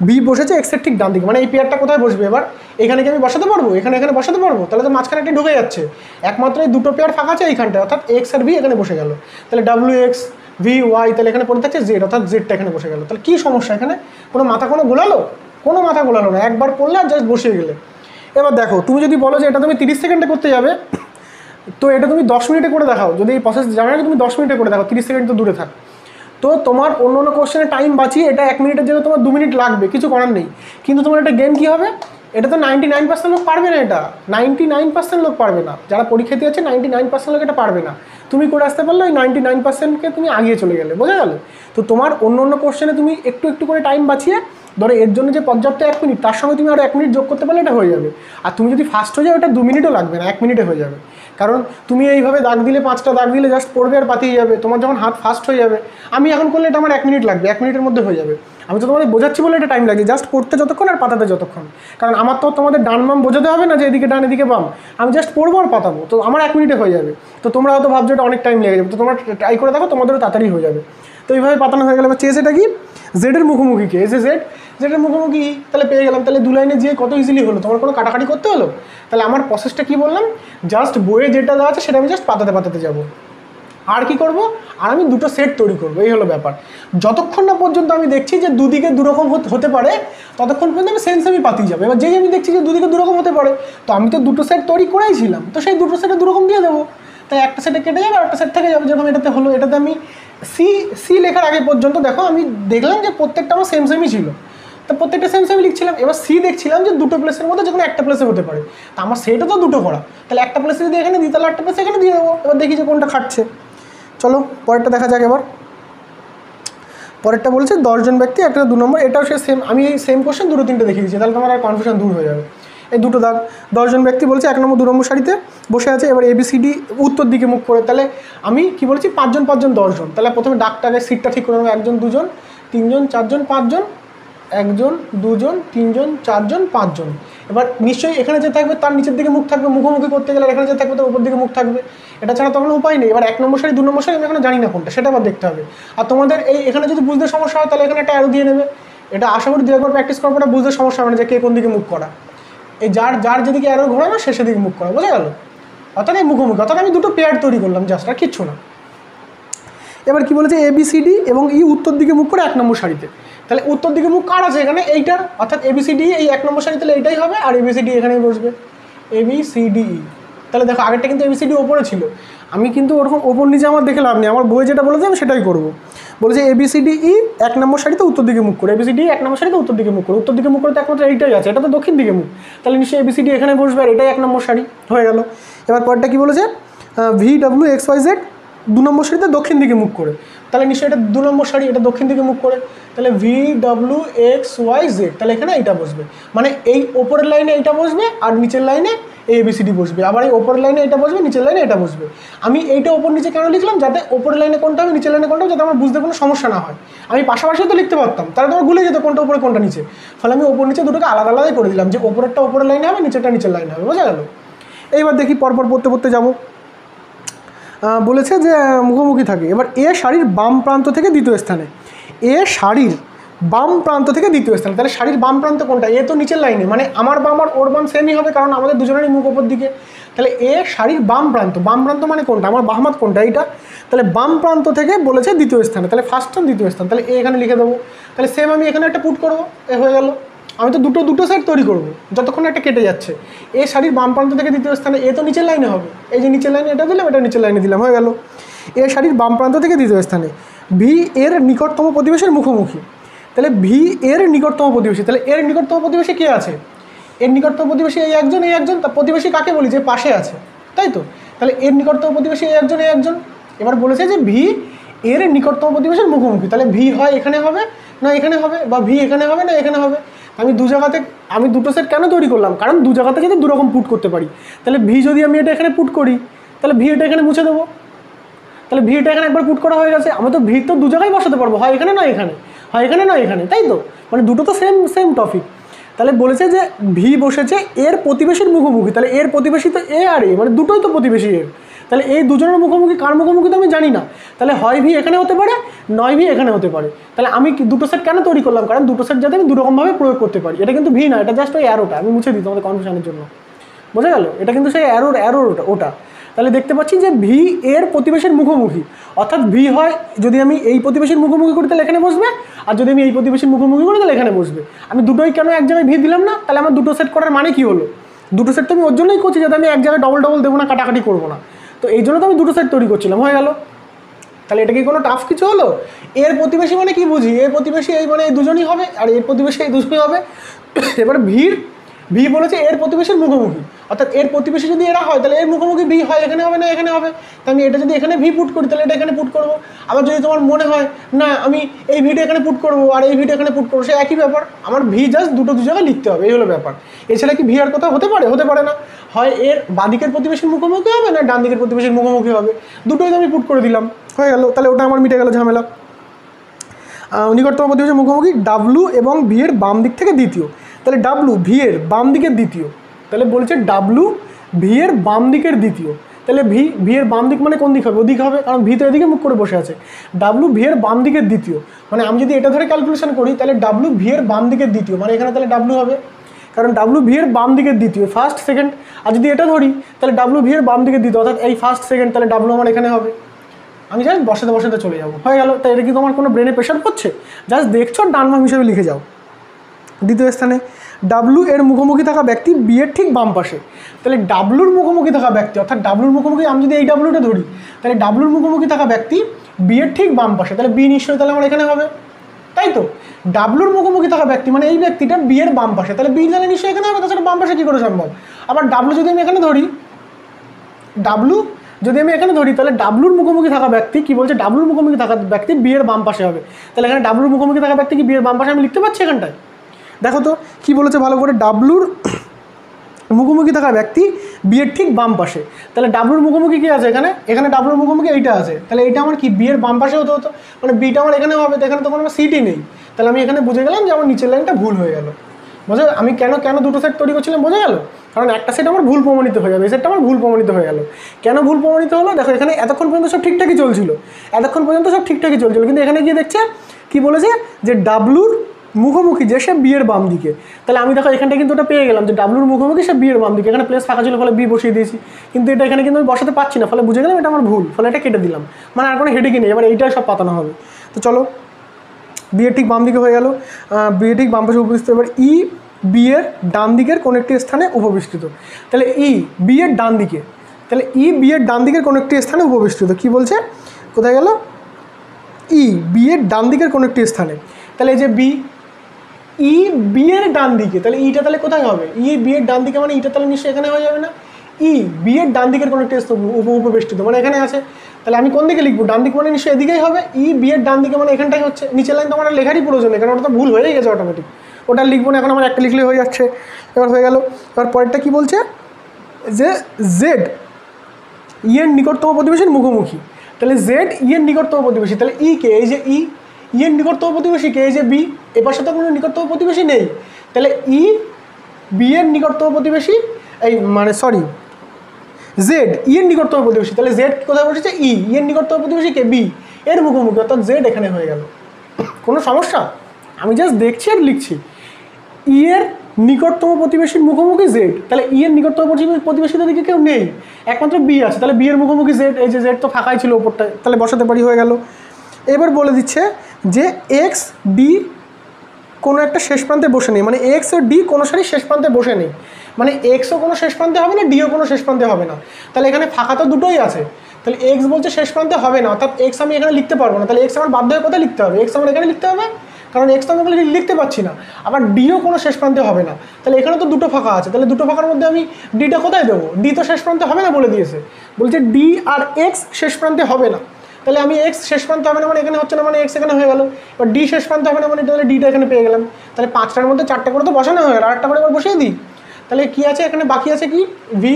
ভি বসেছে এক্সের ঠিক ডান দিকে, মানে এই পেয়ারটা কোথায় বসবে, এবার এখানে কি আমি বসাতে পারবো, এখানে বসাতে পারবো, তাহলে তো মাঝখানে একটা ঢুকে যাচ্ছে, একমাত্র এই দুটো পেয়ার ফাঁকা আছে এইখানটায়, অর্থাৎ এক্স আর ভি এখানে বসে গেল, তাহলে ডাব্লিউ এক্স ভি ওয়াই, তাহলে এখানে পড়ে থাকছে জেড, অর্থাৎ জেডটা এখানে বসে গেল। তাহলে কী সমস্যা, এখানে কোনো মাথা কোনো গোলালো, কোনো মাথা গোলালো না, একবার পড়লে আর জাস্ট বসিয়ে গেলে। এবার দেখো তুমি যদি বলো যে এটা তুমি 30 সেকেন্ডে করতে যাবে, তো এটা তুমি 10 মিনিটে করে দেখাও, যদি এই প্রসেস জানো না তুমি 10 মিনিটে করে দেখাও, 30 সেকেন্ড তো দূরে থাক, তো তোমার অন্য অন্য কোশ্চেনে টাইম বাঁচিয়ে এটা 1 মিনিটের জন্য তোমার 2 মিনিট লাগবে, কিছু করার নেই। কিন্তু তোমার একটা গেম কী হবে, এটা তো 99% লোক পারবে না, এটা 99% লোক পারবে না, যারা পরীক্ষা দিয়েছে 99% লোক এটা পারবে না, তুমি করে আসতে পারলে ওই 99%কে তুমি আগিয়ে চলে গেলে, বোঝা গেল। তো তোমার অন্য অন্য কোশ্চেনে তুমি একটু একটু করে টাইম বাঁচিয়ে ধরো এর জন্য যে পর্যাপ্ত 1 মিনিট, তার সঙ্গে তুমি আরও 1 মিনিট যোগ করতে পারলে এটা হয়ে যাবে। আর তুমি যদি ফাস্ট হয়ে যাও, এটা 2 মিনিটও লাগবে না, 1 মিনিটে হয়ে যাবে, কারণ তুমি এইভাবে দাগ দিলে 5টা দাগ দিলে জাস্ট পড়বে আর পাতিয়ে যাবে, তোমার যখন হাত ফাস্ট হয়ে যাবে, আমি এখন করলে এটা আমার 1 মিনিট লাগবে, 1 মিনিটের মধ্যে হয়ে যাবে। আমি তো তোমাদের বোঝাচ্ছি বলে এটা টাইম লাগছে, জাস্ট পড়তে যতক্ষণ আর পাতাতে যতক্ষণ, কারণ আমার তো তোমাদের ডান বাম বোঝাতে হবে না যে এদিকে ডান এদিকে বাম, আমি জাস্ট পড়বো আর পাতাবো, তো আমার 1 মিনিটে হয়ে যাবে। তো তোমরা হয়তো ভাবছো এটা অনেক টাইম লেগে যাবে, তো তোমরা ট্রাই করে দেখো, তোমাদেরও তাড়াতাড়ি হয়ে যাবে। তো এইভাবে পাতানো হয়ে গেলে, চেস এটা কি, জেডের মুখোমুখি কে, এসে জেডের মুখোমুখি, তাহলে পেয়ে গেলাম। তাহলে 2 লাইনে যে কত ইজিলি হলো, তোমার কোনো কাটাকাটি করতে হলো। তাহলে আমার প্রসেসটা কী বললাম, জাস্ট বইয়ে যেটা দেওয়া আছে সেটা আমি জাস্ট পাতাতে যাবো, আর কি করব, আর আমি দুটো সেট তৈরি করবো, এই হলো ব্যাপার। যতক্ষণ না পর্যন্ত আমি দেখছি যে দুদিকে দুরকম হতে পারে, ততক্ষণ পর্যন্ত আমি সেন্স পাতিয়ে যাবো। এবার যেই আমি দেখছি যে দুদিকে দুরকম হতে পারে, তো আমি তো দুটো সেট তৈরি করেইছিলাম, তো সেই দুটো সেটে দুরকম দিয়ে দেবো, তাই একটা সেটে কেটে যাবে আর একটা সেট থেকে যাবে। যেরকম এটাতে হলো, এটাতে আমি সি লেখার আগে পর্যন্ত দেখো আমি দেখলাম যে প্রত্যেকটা আমার সেমই ছিল, তো প্রত্যেকটা সেম লিখছিলাম। এবার সি দেখছিলাম যে দুটো প্লেসের মধ্যে যেকোনো একটা প্লেসে হতে পারে, তা আমার সেটা তো দুটো করা, তাহলে একটা প্লেসে যদি এখানে দিই তাহলে একটা প্লেসে এখানে দিয়ে দেবো। এবার দেখি যে কোনটা খাটছে। চলো পরেরটা দেখা যাক। এবার পরেরটা বলছে 10 জন ব্যক্তি, একটা 2 নম্বর, এটাও সে সেম, আমি এই সেম কোশ্চেন 2-3টে দেখিয়ে দিচ্ছি, তাহলে তোমার আর কনফিউশন দূর হয়ে যাবে। এই দুটো দাগ, 10 জন ব্যক্তি বলছে 1 নম্বর 2 নম্বর সারিতে বসে আছে, এবার ABCD উত্তর দিকে মুখ করে, তাহলে আমি কি বলছি 5 জন 10 জন, তাহলে প্রথমে ডাকটাকে সিটটা ঠিক করে নেবো, 1 জন 2 জন 3 জন 4 জন 5 জন, 1 জন 2 জন 3 জন 4 জন 5 জন। এবার নিশ্চয়ই এখানে যে থাকবে তার নিচের দিকে মুখ থাকবে, মুখোমুখি করতে গেলে এখানে যে থাকবে তার উপর দিকে মুখ থাকবে, এটা ছাড়া তো কোনো উপায় নেই। এবার 1 নম্বর সারি 2 নম্বর সারি আমি এখানে জানি না কোনটা, সেটা আবার দেখতে হবে। আর তোমাদের এখানে যদি বুঝতে সমস্যা হয় তাহলে এখানে একটা অ্যারো দিয়ে নেবে, এটা আশা করি 2-একবার প্র্যাকটিস করার পরে বুঝতে সমস্যা হবে না যে কে কোন দিকে মুখ করা, এই যার যেদিকে অ্যারো ঘোরানো সে সেদিকে মুখ করা, বোঝা গেল। অর্থাৎ এই মুখোমুখি, অর্থাৎ আমি দুটো পেয়ার তৈরি করলাম জাস্ট, আর কিচ্ছু না। এবার কি বলেছে, ABCD এবং ই উত্তর দিকে মুখ করে 1 নম্বর সারিতে, তাহলে উত্তর দিকে মুখ কার আছে এখানে, এইটার, অর্থাৎ ABCD এই 1 নম্বর সারি, তাহলে এইটাই হবে, আর ABCD এখানেই বসবে, ABCDE। তাহলে দেখো আগেরটা কিন্তু ABCD ওপরে ছিল, আমি কিন্তু ওরকম ওপর নিচে আমার দেখে লাভ নেই, আমার বইয়ে যেটা বলেছে আমি সেটাই করবো। বলেছে ABCDE 1 নম্বর সারিতে উত্তর দিকে মুখ করে, ABCD 1 নম্বর সারিতে উত্তর দিকে মুখ করে, উত্তর দিকে মুখ করে তো একমাত্র এইটাই আছে, এটা তো দক্ষিণ দিকে মুখ, তাহলে নিশ্চয়ই ABCD এখানে বসবে, আর এটাই 1 নম্বর সারি হয়ে গেল। এবার পরেরটা কী বলেছে, VWXYZ 2 নম্বর সারিতে দক্ষিণ দিকে মুখ করে, তাহলে নিশ্চয়ই এটা 2 নম্বর সারি, এটা দক্ষিণ দিকে মুখ করে, তাহলে VWXYZ, তাহলে এখানে এইটা বসবে, মানে এই ওপরের লাইনে এইটা বসবে আর নিচের লাইনে ABCD বসবে, আবার এই ওপরের লাইনে এটা বসবে, নিচের লাইনে এটা বসবে। আমি এইটা ওপর নিচে কেন লিখলাম, যাতে ওপরের লাইনে কোনটা হবে নিচের লাইনে কোনটা হবে, যাতে আমার বুঝতে কোনো সমস্যা না হয়। আমি পাশাপাশিও তো লিখতে পারতাম, তাহলে তোমার ভুলে যেত কোনটা উপরে কোনটা নিচে। ফলে আমি ওপর নিচে দুটোকে আলাদা আলাদাই করে দিলাম, যে ওপরেরটা ওপরের লাইনে হবে, নিচেরটা নিচের লাইনে হবে, বোঝা গেল? এইবার দেখি পরপর পড়তে পড়তে যাবো। বলেছে যে মুখোমুখি থাকে। এবার এ শাড়ির বাম প্রান্ত থেকে দ্বিতীয় স্থানে, এ শাড়ির বাম প্রান্ত থেকে দ্বিতীয় স্থানে, তাহলে শাড়ির বাম প্রান্ত কোনটা, এ তো নিচের লাইনে, মানে আমার বাম আর ওর বাম সেমই হবে, কারণ আমাদের দুজনেরই মুখ ওপর দিকে। তাহলে এ শাড়ির বাম প্রান্ত, বাম প্রান্ত মানে কোনটা, আমার বাম হাত কোনটা, এইটা। তাহলে বাম প্রান্ত থেকে বলেছে দ্বিতীয় স্থানে, তাহলে ফার্স্ট স্থান দ্বিতীয় স্থান, তাহলে এ এখানে লিখে দেবো। তাহলে সেম আমি এখানে একটা পুট করবো, এ হয়ে গেল। আমি তো দুটো সেট তৈরি করবো, যতক্ষণ একটা কেটে যাচ্ছে। এ শাড়ির বাম প্রান্ত থেকে দ্বিতীয় স্থানে, এ তো নিচের লাইনে হবে, এই যে নিচের লাইনে এটা দিলাম, এটা নিচের লাইনে দিলাম, হয়ে গেল। এ শাড়ির বাম প্রান্ত থেকে দ্বিতীয় স্থানে, ভি এর নিকটতম প্রতিবেশীর মুখোমুখি, তাহলে ভি এর নিকটতম প্রতিবেশী, তাহলে এর নিকটতম প্রতিবেশী কে আছে, এর নিকটতম প্রতিবেশী এই একজন, এই একজন। তা প্রতিবেশী কাকে বলি, যে পাশে আছে, তাই তো? তাহলে এর নিকটতম প্রতিবেশী এই একজন, এই একজন। এবার বলেছে যে ভি এর নিকটতম প্রতিবেশীর মুখোমুখি, তাহলে ভি হয় এখানে হবে না এখানে হবে, বা ভি এখানে হবে না এখানে হবে। আমি দু জায়গাতে আমি দুটো সেট কেন তৈরি করলাম, কারণ দু জায়গাতে যদি দুরকম পুট করতে পারি। তাহলে ভি যদি আমি এটা এখানে পুট করি, তাহলে ভি এটা এখানে মুছে দেবো, তাহলে ভিটা এখানে একবার পুট করা হয়ে গেছে। আমি তো ভি তো দু জায়গায় বসাতে পারবো, হয় এখানে না এখানে, হয় এখানে না এখানে, তাই তো? মানে দুটো তো সেম টপিক। তাহলে বলেছে যে ভি বসেছে এর প্রতিবেশীর মুখোমুখি, তাহলে এর প্রতিবেশী তো এ আর এ, মানে দুটোই তো প্রতিবেশী এর। তাহলে এই দুজনের মুখোমুখি কার মুখোমুখি তো আমি জানি না, তাহলে হয় ভি এখানে হতে পারে, নয় ভি এখানে হতে পারে। তাহলে আমি দুটো সেট কেন তৈরি করলাম, কারণ দুটো সেট যাতে আমি দুরকমভাবে প্রয়োগ করতে পারি। এটা কিন্তু ভি না, এটা জাস্ট ওই অ্যারোটা আমি মুছে দিই তোমাদের কনফিউশনের জন্য, বোঝা গেল? এটা কিন্তু সেই অ্যারোর ওটা। তাহলে দেখতে পাচ্ছি যে ভি এর প্রতিবেশীর মুখোমুখি, অর্থাৎ ভি হয় যদি আমি এই প্রতিবেশীর মুখোমুখি করি তাহলে এখানে বসবে, আর যদি আমি এই প্রতিবেশীর মুখোমুখি করি তাহলে এখানে বসবে। আমি দুটোই কেন এক জায়গায় ভি দিলাম না, তাহলে আমার দুটো সেট করার মানে কি হলো, দুটো সেট তো আমি ওর জন্যই করছি যাতে আমি এক জায়গায় ডবল দেবো না, কাটাকাটি করবো না। তো এই জন্য তো আমি দুটো সেট তৈরি করছিলাম, হয়ে গেল। তাহলে এটা কি কোনো টাফ কিছু হলো? এর প্রতিবেশী মানে কি বুঝি, এর প্রতিবেশী এই মানে এই দুজনই হবে, আর এর প্রতিবেশী এই দুজনই হবে। এবার ভি বলেছে এর প্রতিবেশীর মুখোমুখি, অর্থাৎ এর প্রতিবেশী যদি এরা হয় তাহলে এর মুখোমুখি ভি হয় এখানে হবে না এখানে হবে। তাই আমি এটা যদি এখানে ভি পুট করি তাহলে এটা এখানে পুট করবো। আবার যদি তোমার মনে হয় না আমি এই ভিটা এখানে পুট করবো আর এই ভিটা এখানে পুট করবো, সে একই ব্যাপার, আমার ভি জাস্ট দু জায়গায় লিখতে হবে, এই হলো ব্যাপার। এছাড়া কি ভি আর কোথাও হতে পারে না। হয় এর বাঁদিকের প্রতিবেশীর মুখোমুখি হবে, না ডান দিকের প্রতিবেশীর মুখোমুখি হবে, দুটোই তো আমি পুট করে দিলাম, হয়ে গেল। তাহলে ওটা আমার মিটে গেল ঝামেলা। নিকটতম প্রতিবেশীর মুখোমুখি ডাব্লু এবং ভি এর বাম দিক থেকে দ্বিতীয়, তাহলে ডাব্লু ভি এর বাম দিকের দ্বিতীয়, তাহলে বলছে ডাব্লু ভি এর বাম দিকের দ্বিতীয়। তাহলে ভি এর বাম দিক মানে কোন দিক হবে, ওদিক হবে, কারণ ভি তো এদিকে মুখ করে বসে আছে। ডাব্লু ভি এর বাম দিকের দ্বিতীয়, মানে আমি যদি এটা ধরে ক্যালকুলেশন করি তাহলে ডাব্লু ভি এর বাম দিকের দ্বিতীয়, মানে এখানে তাহলে ডাব্লু হবে, কারণ ডাব্লু ভি এর বাম দিকের দ্বিতীয়, ফার্স্ট সেকেন্ড। আর যদি এটা ধরি তাহলে ডাব্লু ভি এর বাম দিকের দ্বিতীয়, অর্থাৎ এই ফার্স্ট সেকেন্ড, তাহলে ডাব্লু আমার এখানে হবে। আমি জাস্ট বসাতে চলে যাবো, হয়ে গেল। তাই এটা কি তোমার কোনো ব্রেনে প্রেশার পড়ছে? জাস্ট দেখছো ডান বাম হিসেবে লিখে যাও। দ্বিতীয় স্থানে ডাব্লু এর মুখোমুখি থাকা ব্যক্তি বি এর ঠিক বাম পাশে, তাহলে ডাব্লুর মুখোমুখি থাকা ব্যক্তি, অর্থাৎ ডাব্লুর মুখোমুখি আমি যদি এই ডাব্লুটা ধরি তাহলে ডাব্লুর মুখোমুখি থাকা ব্যক্তি বি এর ঠিক বাম পাশে, তাহলে বি নিশ্চয়ই তাহলে আমার এখানে হবে, তাই তো? ডাব্লুর মুখোমুখি থাকা ব্যক্তি মানে এই ব্যক্তিটা বি এর বাম পাশে, তাহলে বি তাহলে নিশ্চয়ই এখানে হবে, তাছাড়া বাম পাশে কী করে সম্ভব? আবার ডাব্লু যদি আমি এখানে ধরি, তাহলে ডাব্লুর মুখোমুখি থাকা ব্যক্তি কি বলছে, ডাব্লুর মুখোমুখি থাকা ব্যক্তি বি এর বাম পাশে হবে, তাহলে এখানে ডাব্লুর মুখোমুখি থাকা ব্যক্তি কি বি এর বাম পাশে আমি লিখতে পারছি এখানটায়? দেখো তো কি বলেছে ভালো করে, ডাব্লুর মুখোমুখি থাকা ব্যক্তি বি এর ঠিক বাম পাশে, তাহলে ডাব্লুর মুখোমুখি কি আছে এখানে ডাব্লুর মুখোমুখি এইটা আছে, তাহলে এইটা আমার কি বি এর বাম পাশে হতো, মানে বিটা আমার এখানে হবে, তো এখানে তো কোনো সিটই নেই, তাহলে আমি এখানে বুঝে গেলাম যে আমার নিচের লাইনটা ভুল হয়ে গেল। বোঝা, আমি কেন দুটো সেট তৈরি করছিলাম বোঝা গেল? কারণ একটা সেট আমার ভুল প্রমাণিত হয়ে যাবে, এই সেটটা আমার ভুল প্রমাণিত হয়ে গেল। কেন ভুল প্রমাণিত হলো? দেখো এখানে এতক্ষণ পর্যন্ত সব ঠিকঠাকই চলছিল, কিন্তু এখানে গিয়ে দেখছে কি বলেছে যে ডাব্লুর মুখোমুখি যে সে বি এর বাম দিকে, তাহলে আমি দেখো এখানটা কিন্তু ওটা পেয়ে গেলাম যে ডাব্লুর মুখোমুখি সে বি এর বাম দিকে, এখানে প্লেস ফাঁকা ছিল ফলে বি বসিয়ে দিয়েছি, কিন্তু এটা এখানে কিন্তু আমি বসাতে পারছি না, ফলে বুঝে গেলাম এটা আমার ভুল, ফলে এটা কেটে দিলাম, মানে আর কোনো হেডেকই নেই, এবার এইটাই সব পাতানো হবে। তো চলো বি এর ঠিক বাম দিকে হয়ে গেল, বি এর ঠিক বাম পাশে উপস্থিত। এবার ই বি এর ডান দিকের কোনো একটি স্থানে উপবিষ্টিত, তাহলে ই বি এর ডান দিকে, তাহলে ই বি এর ডান দিকের কোনো একটি স্থানে উপবিষ্টিত, কি বলছে কোথায় গেল, ই বি এর ডান দিকের কোনো একটি স্থানে, তাহলে এই যে ই বি এর ডান দিকে, তাহলে ইটা তাহলে কোথায় হবে, ই বি এর ডান দিকে মানে ইটা তাহলে নিশ্চয়ই এখানে হয়ে যাবে না, ই বি এর ডান দিকের কোনো একটি উপবেষ্টিত মানে এখানে আছে, তাহলে আমি কোন দিকে লিখবো? ডান দিক মানে নিশ্চয়ই এদিকেই হবে। ই বি এর ডান দিকে মানে এখানটাই হচ্ছে। নিচের লাইন তো আমার লেখারই প্রয়োজন নেই, কারণ ওটা তো ভুল হয়েই গেছে অটোমেটিক, ওটা লিখবো না, এখন আমার একটা লিখলে হয়ে যাচ্ছে। এবার হয়ে গেল। এবার পরেরটা কী বলছে যে জেড ই এর নিকটতম প্রতিবেশীর মুখোমুখি। তাহলে জেড ই এর নিকটতম প্রতিবেশী, তাহলে ই কে? এই যে ই এর নিকটতম প্রতিবেশী কে? এই যে বি। এপাশে তো কোনো নিকটতম প্রতিবেশী নেই, তাহলে ই বি এর নিকটতম প্রতিবেশী, এই মানে সরি জেড ই এর নিকটতম প্রতিবেশী। তাহলে জেড কোথায় বসেছে? ই এর নিকটতম প্রতিবেশী কে? বি এর মুখোমুখি, অর্থাৎ জেড এখানে হয়ে গেল। কোনো সমস্যা? আমি জাস্ট দেখছি আর লিখছি। ই এর নিকটতম প্রতিবেশীর মুখোমুখি জেড, তাহলে ই এর নিকটতম প্রতিবেশীদের দিকে কেউ নেই, একমাত্র বি আছে, তাহলে বি এর মুখোমুখি জেড। এই যে জেড তো ফাঁকাই ছিল ওপরটায়, তাহলে বসাতে পারি, হয়ে গেল। এবার বলে দিচ্ছে যে এক্স ডি কোনো একটা শেষ প্রান্তে বসে নেই, মানে এক্স ও ডি কোনো সারি শেষ প্রান্তে বসে নেই, মানে এক্সও কোনো শেষ প্রান্তে হবে না, ডিও কোনো শেষ প্রান্তে হবে না। তাহলে এখানে ফাঁকা তো দুটোই আছে, তাহলে এক্স বলছে শেষ প্রান্তে হবে না, অর্থাৎ এক্স আমি এখানে লিখতে পারবো না, তাহলে এক্স আমার বাধ্য হয়ে কোথায় লিখতে হবে? এক্স আমার এখানে লিখতে হবে, কারণ এক্স তো আমি ওখানে লিখতে পারছি না। আবার ডিও কোনো শেষ প্রান্তে হবে না, তাহলে এখানে তো দুটো ফাঁকা আছে, তাহলে দুটো ফাঁকার মধ্যে আমি ডিটা কোথায় দেবো? ডি তো শেষ প্রান্তে হবে না বলে দিয়েছে, বলছে ডি আর এক্স শেষ প্রান্তে হবে না। তাহলে আমি এক্স শেষ প্রান্তে হবে না মানে এখানে হচ্ছে না, মানে এক্স এখানে হয়ে গেল। এবার ডি শেষ প্রান্তে হবে না মানে তাহলে ডিটা এখানে পেয়ে গেলাম। তাহলে 5টার মধ্যে 4টে করে তো বসানো হয়ে গেল, আর একটা করে এবার বসিয়ে দিই। তাহলে কি আছে এখানে? বাকি আছে কি? ভি,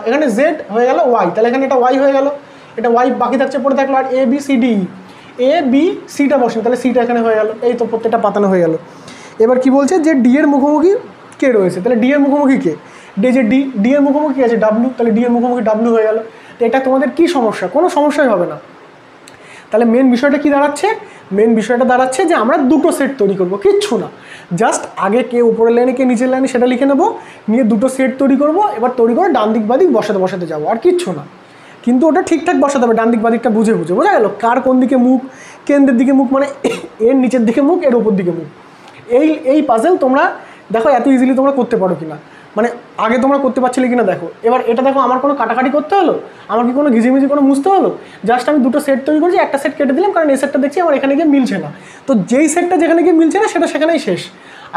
এখানে জেড হয়ে গেল ওয়াই, তাহলে এখানে এটা ওয়াই হয়ে গেল, এটা ওয়াই বাকি থাকছে পড়ে থাকলো। আর A B C D, A B সিটা বসে, তাহলে সিটা এখানে হয়ে গেল। এই তো প্রত্যেকটা পাতানো হয়ে গেল। এবার কি বলছে যে ডি এর মুখোমুখি কে রয়েছে, তাহলে ডি এর মুখোমুখি কে? ডি এর মুখোমুখি আছে ডাব্লু, তাহলে ডি এর মুখোমুখি ডাব্লু হয়ে গেল। তো এটা তোমাদের কি সমস্যা? কোনো সমস্যাই হবে না। তাহলে মেন বিষয়টা কি দাঁড়াচ্ছে? মেন বিষয়টা দাঁড়াচ্ছে যে আমরা দুটো সেট তৈরি করব, কিচ্ছু না, জাস্ট আগে কে উপরের লাইনে কে নিচের লাইনে সেটা লিখে নেবো, নিয়ে দুটো সেট তৈরি করব। এবার তৈরি করে ডান দিক বাদিক বসাতে যাবো, আর কিচ্ছু না। কিন্তু ওটা ঠিকঠাক বসাতে হবে, ডান দিক বাদিকটা বুঝে বোঝা গেল? কার কোন দিকে মুখ, কেন্দ্রের দিকে মুখ, মানে এর নিচের দিকে মুখ, এর উপর দিকে মুখ। এই পাজেল তোমরা দেখো এত ইজিলি তোমরা করতে পারো কিনা, মানে আগে তোমরা করতে পারছিলে কিনা দেখো। এবার এটা দেখো, আমার কোনো কাটাকাটি করতে হলো? আমার কি কোনো ঘিজিমিজি কোনো মুছতে হলো? জাস্ট আমি দুটো সেট তৈরি করেছি, একটা সেট কেটে দিলাম, কারণ এই সেটটা দেখছি আমার এখানে গিয়ে মিলছে না। তো যেই সেটটা যেখানে গিয়ে মিলছে না সেটা সেখানেই শেষ।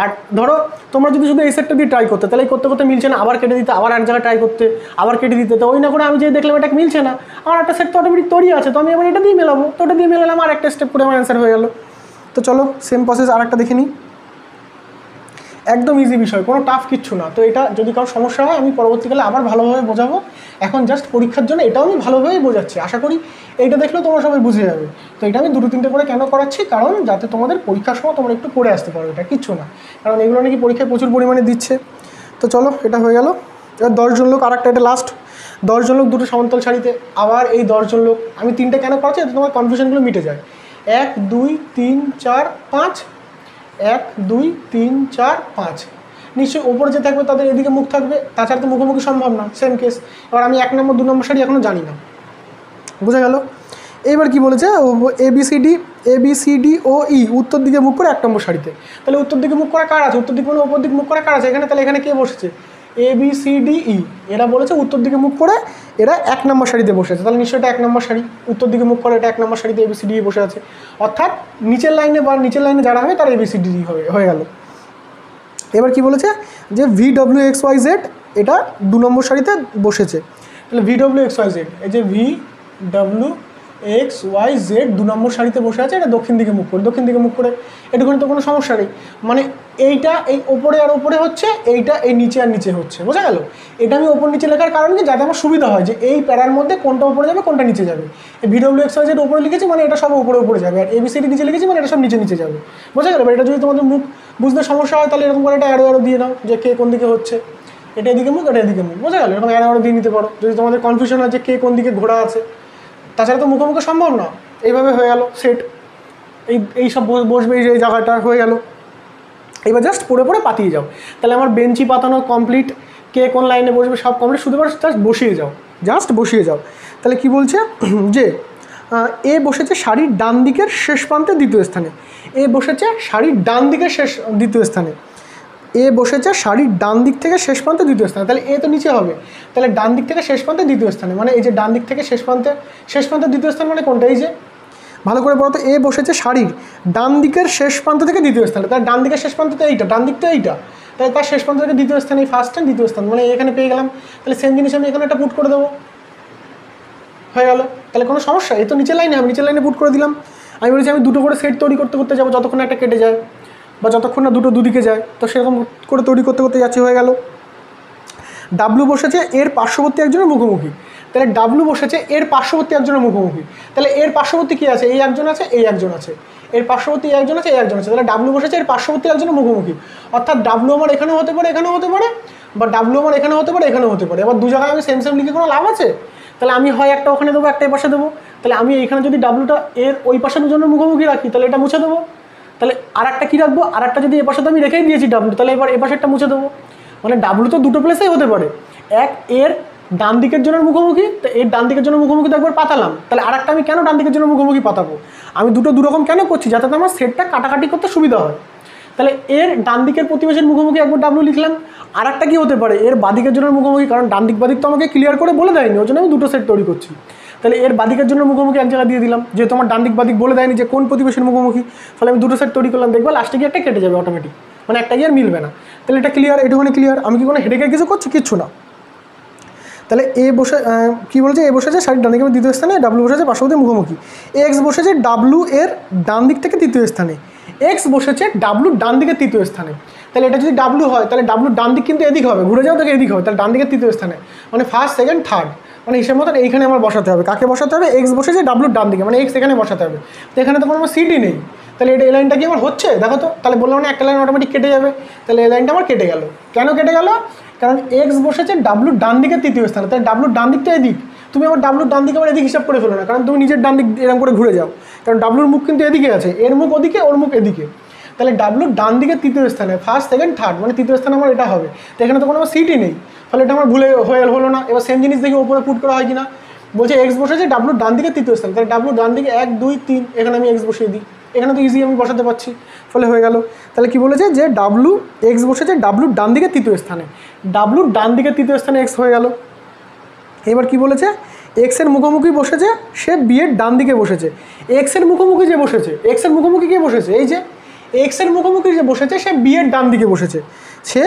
আর ধরো তোমরা যদি শুধু এই সেটটা দিয়ে ট্রাই করতে, তাহলে এই করতে করতে মিলছে না, আবার কেটে দিতে, আবার এক জায়গায় ট্রাই করতে, আবার কেটে দিতে, তো ওই না করে আমি যে দেখলাম এটা মিলছে না, আমার একটা সেট তো অটোমেটিক তৈরি আছে, তো আমি এবার এটা দিয়ে মেলাবো, তো ওটা দিয়ে মেলালাম, আর একটা স্টেপ করে আমার অ্যান্সার হয়ে গেল। তো চলো সেম প্রসেস আর একটা দেখে নিই। একদম ইজি বিষয়, কোনো টাফ কিচ্ছু না। তো এটা যদি কারো সমস্যা হয় আমি পরবর্তীকালে আবার ভালোভাবে বোঝাবো, এখন জাস্ট পরীক্ষার জন্য এটাও আমি ভালোভাবেই বোঝাচ্ছি, আশা করি এইটা দেখলেও তোমরা সবাই বুঝে যাবে। তো এটা আমি 2-3টে করে কেন করাচ্ছি, কারণ যাতে তোমাদের পরীক্ষার সময় তোমরা একটু পড়ে আসতে পারো, এটা কিচ্ছু না, কারণ এগুলো নাকি পরীক্ষায় প্রচুর পরিমাণে দিচ্ছে। তো চলো এটা হয়ে গেল। এবার 10 জন লোক, আর একটা এটা লাস্ট। 10 জন লোক দুটো সমান্তরাল সারিতে, আবার এই 10 জন লোক আমি 3টে কেন করাচ্ছি, যাতে তোমার কনফিউশনগুলো মিটে যায়। 1 2 3 4 5, 1 2 3 4 5, নিশ্চয়ই ওপরে যে থাকবে তাদের এদিকে মুখ থাকবে, তাছাড়া তো মুখোমুখি সম্ভব না, সেম কেস। এবার আমি 1 নম্বর 2 নম্বর সারি এখনও জানি না, বোঝা গেল? এইবার কি বলেছে, এ বি সি ডি ও ই উত্তর দিকে মুখ করে 1 নম্বর সারিতে। তাহলে উত্তর দিকে মুখ করা কার আছে? উত্তর দিকে মানে ওপর দিকে মুখ করা কার আছে এখানে? তাহলে এখানে কে বসেছে? A B C D E, এরা বলেছে উত্তর দিকে মুখ করে এরা 1 নম্বর সারিতে বসে আছে, তাহলে নিশ্চয়ই এটা 1 নম্বর সারি, উত্তর দিকে মুখ করে এটা 1 নম্বর সারিতে এ বি সি ডি বসে আছে, অর্থাৎ নিচের লাইনে যারা হবে তারা এ বি সি ডি হয়ে গেল। এবার কি বলেছে যে V W X Y Z এটা 2 নম্বর সারিতে বসেছে, তাহলে V W X Y Z, এই যে V W X Y Z 2 number সারিতে বসে আছে, এটা দক্ষিণ দিকে মুখ করে, এটুকুনি তো কোনো সমস্যা নেই। মানে এইটা এই ওপরে আর ওপরে হচ্ছে, এইটা এই নিচে আর নিচে হচ্ছে, বোঝা গেল? এটা আমি ওপর নিচে লেখার কারণ কি, যাতে আমার সুবিধা হয় যে এই প্যারার মধ্যে কোনটা উপরে যাবে কোনটা নিচে যাবে। এই V W X Y Z উপরে লিখেছি মানে এটা সব উপরে যাবে, আর এবিসিডি নিচে লিখেছি মানে এটা সব নিচে যাবে, বোঝা গেল? এটা যদি তোমাদের মুখ বুঝতে সমস্যা হয় তাহলে এরকম করে এটা অ্যারো দিয়ে নাও যে কে কোন দিকে হচ্ছে, এটা এদিকে মুখ এটা এদিকে মুখ, বোঝা গেল? এরকম অ্যারো দিয়ে নিতে পারো যদি তোমাদের কনফিউশন হয় যে কে কোন দিকে ঘোরা আছে, তাছাড়া তো মুখোমুখি সম্ভব না। এইভাবে হয়ে গেল সেট, এই সব বসবে এই জায়গাটা হয়ে গেল। এবার জাস্ট পড়ে পাতিয়ে যাও, তাহলে আমার বেঞ্চি পাতানো কমপ্লিট, কে কোন লাইনে বসবে সব কমপ্লিট, শুধু জাস্ট বসিয়ে যাও। তাহলে কি বলছে যে এ বসেছে শাড়ির ডান দিকের শেষ প্রান্তে দ্বিতীয় স্থানে, এ বসেছে শাড়ির ডান দিকের দ্বিতীয় স্থানে, এ বসেছে শাড়ির ডান দিক থেকে শেষ প্রান্তে দ্বিতীয় স্থানে, তাহলে এ তো নিচে হবে, তাহলে ডান দিক থেকে শেষ প্রান্তে দ্বিতীয় স্থানে, মানে এই যে ডান দিক থেকে শেষ প্রান্তে দ্বিতীয় স্থান মানে কোনটা? এই যে ভালো করে বলতো, এ বসেছে শাড়ির ডান দিকের শেষ প্রান্ত থেকে দ্বিতীয় স্থানে, তার ডান দিকের শেষ প্রান্ত তো এইটা, ডান দিক তো এইটা, তাহলে তার শেষ প্রান্ত থেকে দ্বিতীয় স্থানে, ফার্স্ট স্থান দ্বিতীয় স্থান, মানে এখানে পেয়ে গেলাম। তাহলে সেম জিনিস আমি এখানে একটা পুট করে দেবো, হয়ে গেল। তাহলে কোনো সমস্যা, এই তো নিচের লাইনে, আমি নিচের লাইনে পুট করে দিলাম। আমি বলেছি আমি দুটো করে সেট তৈরি করতে করতে যাবো যতক্ষণ একটা কেটে যায় বা যতক্ষণ না দুটো দুদিকে যায়, তো সেরকম করে তৈরি করতে করতে যাচ্ছি। হয়ে গেল। ডাব্লু বসেছে এর পার্শ্ববর্তী একজনের মুখোমুখি, তাহলে ডাব্লু বসেছে এর পার্শ্ববর্তী একজনের মুখোমুখি, তাহলে এর পার্শ্ববর্তী কী আছে, এই একজন আছে, এই একজন আছে, এর পার্শ্ববর্তী এই একজন আছে, এই একজন আছে, তাহলে ডাব্লু বসেছে এর পার্শ্ববর্তী একজনের মুখোমুখি, অর্থাৎ ডাব্লু আমার এখানেও হতে পারে, এখানেও হতে পারে, বা ডাব্লু আমার এখানে হতে পারে, এখানেও হতে পারে। এবার দু জায়গায় আমি সেম সেম লিখে কোনো লাভ আছে? তাহলে আমি হয় একটা ওখানে দেবো, একটা এই পাশে দেবো। তাহলে আমি এইখানে যদি ডাব্লুটা এর ওই পাশে দুজনের মুখোমুখি রাখি, তাহলে এটা মুছে দেবো। তাহলে আর একটা কী রাখবো, আর একটা যদি এ পাশে তো আমি রেখেই দিয়েছি ডাব্লু, তাহলে এবার এ পাশেরটা মুছে দেবো। মানে ডাব্লু তো দুটো প্লেসেই হতে পারে, এক এর ডান দিকের জনের মুখোমুখি, তো এর ডান দিকের জন্য মুখোমুখি তো একবার পাতালাম, তাহলে আর একটা আমি কেন ডান দিকের জন্য মুখোমুখি পাতাবো? আমি দুটো দুরকম কেন করছি? যাতে আমার সেটটা কাটাকাটি করতে সুবিধা হয়। তাহলে এর ডান দিকের প্রতিবেশীর মুখোমুখি একবার ডাব্লু লিখলাম, আর একটা কী হতে পারে, এর বাদিকের জন্য মুখোমুখি, কারণ ডান দিক বাদিক তো আমাকে ক্লিয়ার করে বলে দেয়নি, ওই জন্য আমি দুটো সেট তৈরি করছি। তাহলে এর বাদিকের জন্য মুখোমুখি এক জায়গায় দিয়ে দিলাম, যেহেতু আমার ডান দিক বাদিক বলে দেয়নি যে কোন প্রতিবেশীর মুখোমুখি, ফলে আমি দুটো সেট তৈরি করলাম। দেখবো লাস্টে গিয়ে একটা কেটে যাবে অটোমেটিক, মানে একটা গিয়ে আর মিলবে না। তাহলে এটা ক্লিয়ার, এটুকুনি ক্লিয়ার। আমি কি কোনো হেডেকের কিছু করছি? কিচ্ছু না। তাহলে এ বসে কী বলছে, এ বসেছে সাইড ডান দিকে দ্বিতীয় স্থানে, ডাব্লু বসেছে পার্শ্ববর্তী মুখোমুখি, এক্স বসেছে ডাব্লু এর ডান দিক থেকে তৃতীয় স্থানে, এক্স বসেছে ডাব্লু ডান দিকে তৃতীয় স্থানে। তাহলে এটা যদি ডাব্লু হয়, তাহলে ডাব্লুর ডান দিক কিন্তু এদিক হবে, ঘুরে যাও থেকে এদিক হবে, তাহলে ডান দিকে তৃতীয় স্থানে, মানে ফার্স্ট সেকেন্ড থার্ড, মানে হিসেবে মতন এইখানে আমার বসাতে হবে। কাকে বসাতে হবে? এক্স বসেছে ডাব্লুর ডান দিকে, মানে এক্স এখানে বসাতে হবে। তো এখানে তো কোনো আমার সিটই নেই, তাহলে এটা এই লাইনটা কি আমার হচ্ছে দেখো তো? তাহলে বললাম মানে একটা লাইন অটোমেটিক কেটে যাবে, তাহলে এই লাইনটা আমার কেটে গেল। কেন কেটে গেল? কারণ এক্স বসেছে ডাব্লুর ডান দিকে তৃতীয় স্থানে, তাহলে ডাব্লুর ডান দিকটা এদিক, তুমি আবার ডাব্লুর ডান দিকে আবার এদিক হিসাব করে ফেলো না, কারণ তুমি নিজের ডান দিক এরকম করে ঘুরে যাও, কারণ ডাব্লুর মুখ কিন্তু এদিকে আছে, এর মুখ ওদিকে, ওর মুখ এদিকে। তাহলে ডাব্লুর ডান দিকে তৃতীয় স্থানে, ফার্স্ট সেকেন্ড থার্ড, মানে তৃতীয় স্থানে আমার এটা হবে। তো এখানে তো কোনো আমার সিটই নেই, ফলে এটা আমার ভুলে হলো না। এবার সেম জিনিস দেখি ওপরে পুট করা হয় কিনা। বলছে এক্স বসেছে ডাব্লুর ডান দিকে তৃতীয় স্থানে, তাহলে ডাব্লুর ডান দিকে 1 2 3, এখানে আমি এক্স বসিয়ে দিই, এখানে তো ইজি আমি বসাতে পারছি, ফলে হয়ে গেল। তাহলে কি বলেছে যে ডাব্লু এক্স বসেছে ডাব্লুর ডান দিকে তৃতীয় স্থানে, ডাব্লুর ডান দিকে তৃতীয় স্থানে এক্স হয়ে গেল। এবার কি বলেছে, এক্সের মুখোমুখি বসেছে সে বি এর ডান দিকে বসেছে। এক্সের মুখোমুখি যে বসেছে, এক্সের মুখোমুখি কে বসেছে? এই যে এক্সের মুখোমুখি যে বসেছে সে বি এর ডান দিকে বসেছে, সে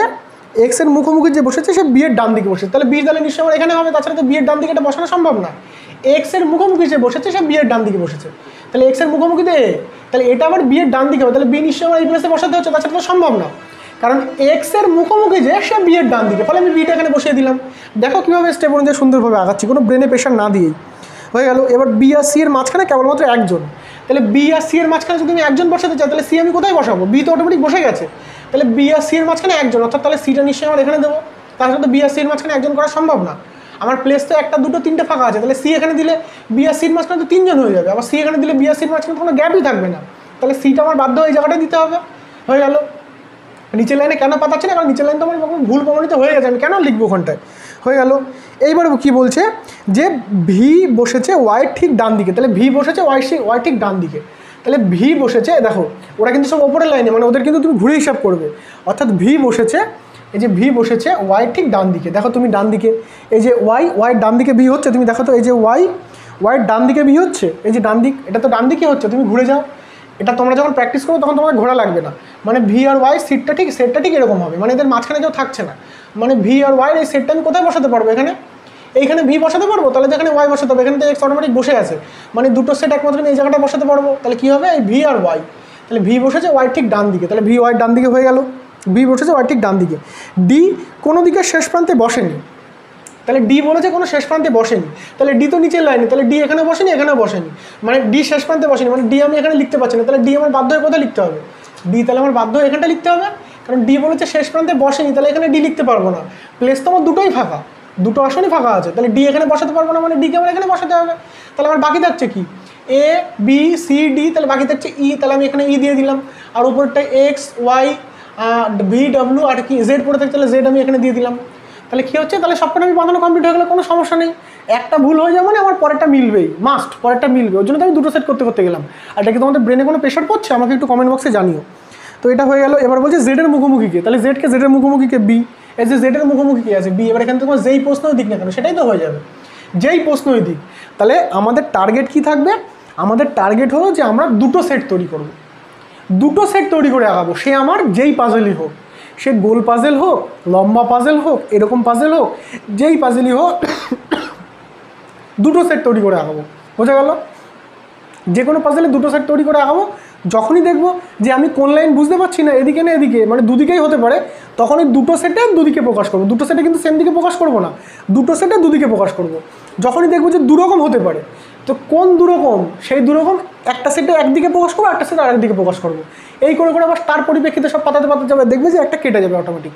এক্সের মুখোমুখি যে বসেছে সে বি এর ডান দিকে বসেছে। তাহলে বি তাহলে নিশ্চয়ই আমার এখানে হবে, তাছাড়া তো বি এর ডান দিকে এটা বসানো সম্ভব না। এক্সের মুখোমুখি যে বসেছে সে বি এর ডান দিকে বসেছে, তাহলে এক্সের মুখোমুখিতে এ, তাহলে এটা আবার বি এর ডান দিকে হবে, তাহলে বি নিশ্চয়ই আমার এই প্লেসে বসাতে হচ্ছে, তাছাড়া তো সম্ভব না, কারণ এক্সের মুখোমুখি যে সে বি এর ডান দিকে, ফলে আমি বিটা এখানে বসিয়ে দিলাম। দেখো কীভাবে স্টেপ অনুযায়ী সুন্দরভাবে আগাচ্ছি, কোনো ব্রেনে প্রেশার না দিয়েই হয়ে গেল। এবার বি আর সি এর মাঝখানে কেবলমাত্র একজন, তাহলে বি আর সি এর মাঝখানে যদি আমি একজন বসাতে চাই, তাহলে সি আমি কোথায় বসাবো? বি তো অটোমেটিক বসে গেছে, তাহলে বি আর সি এর মাঝখানে একজন, অর্থাৎ তাহলে সিটা নিশ্চয়ই আমার এখানে দেবো, তার সাথে বি আর সি এর মাঝখানে একজন করা সম্ভব না। আমার প্লেস তো একটা দুটো তিনটে ফাঁকা আছে, তাহলে সি এখানে দিলে বি আর সির মাঝখানে তো 3 জন হয়ে যাবে, আবার সি এখানে দিলে বি আর সির মাঝখানে কোনো গ্যাপই থাকবে না, তাহলে সিটা আমার বাধ্য এই জায়গাটায় দিতে হবে। হয়ে গেল। নিচের লাইনে কেন পাতাচ্ছি না, কারণ নিচের লাইন তো আমার ভুল প্রমাণিত হয়ে গেছে, আমি কেন লিখবো ওখানটায়। হয়ে গেল। এইবার কি বলছে যে ভি বসেছে ওয়াই ঠিক ডান দিকে, তাহলে ভি বসেছে ওয়াই ঠিক ডান দিকে, তাহলে ভি বসেছে, দেখো ওরা কিন্তু সব ওপরের লাইনে, মানে ওদের কিন্তু তুমি ঘুরে হিসাব করবে, অর্থাৎ ভি বসেছে, এই যে ভি বসেছে ওয়াই ঠিক ডান দিকে, দেখো তুমি ডান দিকে, এই যে ওয়াই ডান দিকে ভি হচ্ছে, তুমি দেখো তো এই যে ওয়াই ডান দিকে ভি হচ্ছে, এই যে ডান দিক, এটা তো ডান দিকে হচ্ছে, তুমি ঘুরে যাও, এটা তোমরা যখন প্র্যাকটিস করো তখন তোমার ঘোরা লাগবে না, মানে ভি আর ওয়াই সেটটা ঠিক এরকম হবে, মানে এদের মাঝখানে কেউ থাকছে না, মানে ভি আর ওয়াই এই সেটটা আমি কোথায় বসাতে পারবো? এইখানে ভি বসাতে পারবো, তাহলে যেখানে ওয়াই বসাতে হবে, এখানে তো এক্স অটোমেটিক বসে আছে, মানে দুটো সেট একমাত্র এই জায়গাটা বসাতে পারবো, তাহলে কী হবে? এই ভি আর ওয়াই, তাহলে ভি বসেছে ওয়াই ঠিক ডান দিকে, তাহলে ভি ওয়াই ডান দিকে হয়ে গেল, ভি বসেছে ওয়াই ঠিক ডান দিকে। ডি কোনো দিকে শেষ প্রান্তে বসেনি, তাহলে ডি বলেছে কোনো শেষ প্রান্তে বসেনি, তাহলে ডি তো নিচের লাইনে, তাহলে ডি এখানে বসেনি, এখানেও বসেনি, মানে ডি শেষ প্রান্তে বসেনি, মানে ডি আমি এখানে লিখতে পারছি না, তাহলে ডি আমার বাধ্য হয়ে কোথায় লিখতে হবে? ডি তাহলে আমার বাধ্য হয়ে এখানটা লিখতে হবে, কারণ ডি বলেছে শেষ প্রান্তে বসেনি, তাহলে এখানে ডি লিখতে পারবো না, প্লেস তো আমার দুটোই ফাঁকা, দুটো আসনই ফাঁকা আছে, তাহলে ডি এখানে বসাতে পারবো না, মানে ডিকে আমার এখানে বসাতে হবে, তাহলে আমার বাকি থাকছে কি? এ বি সি ডি, তাহলে বাকি থাকছে ই, তাহলে আমি এখানে ই দিয়ে দিলাম, আর উপরটা x Y V W R কি জেড পড়ে থাকছে, তাহলে জেড আমি এখানে দিয়ে দিলাম, তাহলে কী হচ্ছে? তাহলে সবকটা আমি বাঁধানো কমপ্লিট হয়ে গেলে কোনো সমস্যা নেই, একটা ভুল হয়ে যাবে মানে আমার পরেরটা মিলবেই, মাস্ট পরেরটা মিলবে, ওই জন্য তো আমি দুটো সেট করতে গেলাম। আর এটা কি তোমাদের ব্রেনে কোনো প্রেশার পড়ছে? আমাকে একটু কমেন্ট বক্সে জানিও। তো এটা হয়ে গেল। এবার বলছে জেডের মুখোমুখিকে, তাহলে জেডের মুখোমুখিকে বি, এই যে জেডের মুখোমুখি কী আছে? বি। এবার এখানে তোমার যেই প্রশ্নই দিক না কেন সেটাই তো হয়ে যাবে, যেই প্রশ্নই দিক। তাহলে আমাদের টার্গেট কি থাকবে? আমাদের টার্গেট হলো যে আমরা দুটো সেট তৈরি করব, দুটো সেট তৈরি করে আগাবো, সে আমার যেই পাজেলই হোক, সে গোল পাজেল হোক, লম্বা পাজেল হোক, এরকম পাজেল হোক, যেই পাজেলই হোক, দুটো সেট তৈরি করে আগাবো। বোঝা গেল? যে কোনো পাজেলে দুটো সেট তৈরি করে আঁকাবো, যখনই দেখবো যে আমি কোন লাইন বুঝতে পারছি না এদিকে না এদিকে, মানে দুদিকেই হতে পারে, তখন ওই দুটো সেটে দুদিকে প্রকাশ করবো। দুটো সেটে কিন্তু সেম দিকে প্রকাশ করবো না, দুটো সেটে দুদিকে প্রকাশ করবো। যখনই দেখবো যে দুরকম হতে পারে, তো কোন দুরকম, সেই দুরকম একটা সেটে একদিকে প্রকাশ করবো, একটা সেটে আরেকদিকে প্রকাশ করবো। এই করে করে আবার তার পরিপ্রেক্ষিতে সব পাতাতে পাতাতে যাবে, দেখবে যে একটা কেটে যাবে অটোমেটিক।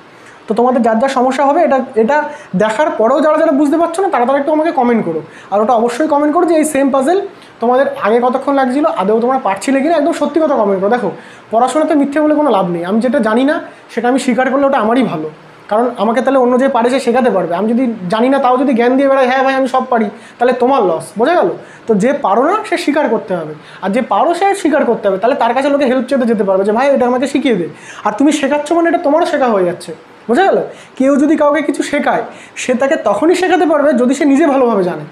তো তোমাদের যার যা সমস্যা হবে এটা দেখার পরেও যারা যারা বুঝতে পারছো না তারা একটু আমাকে কমেন্ট করো। আর ওটা অবশ্যই কমেন্ট করো যে এই সেম পাজেল তোমাদের আগে কতক্ষণ লাগছিল, আদৌ তোমরা পারছিলে কিনা, একদম সত্যি কথা কমেন্ট করো। দেখো, পড়াশোনাতে মিথ্যে বলে কোনো লাভ নেই। আমি যেটা জানি না সেটা আমি স্বীকার করলে ওটা আমারই ভালো, কারণ আমাকে তাহলে অন্য যে পারে সে শেখাতে পারবে। আমি যদি জানি না তাও যদি জ্ঞান দিয়ে বেড়াই হ্যাঁ ভাই আমি সব পারি, তাহলে তোমার লস। বোঝা গেল? তো যে পারো না সে স্বীকার করতে হবে, আর যে পারো সে স্বীকার করতে হবে। তাহলে তার কাছে লোকে হেল্প চেতে যেতে পারবে যে ভাই এটা আমাকে শিখিয়ে দে, আর তুমি শেখাচ্ছ মানে এটা তোমারও শেখা হয়ে যাচ্ছে। বোঝা গেল? কেউ যদি কাউকে কিছু শেখায় সে তাকে তখনই শেখাতে পারবে যদি সে নিজে ভালোভাবে জানে।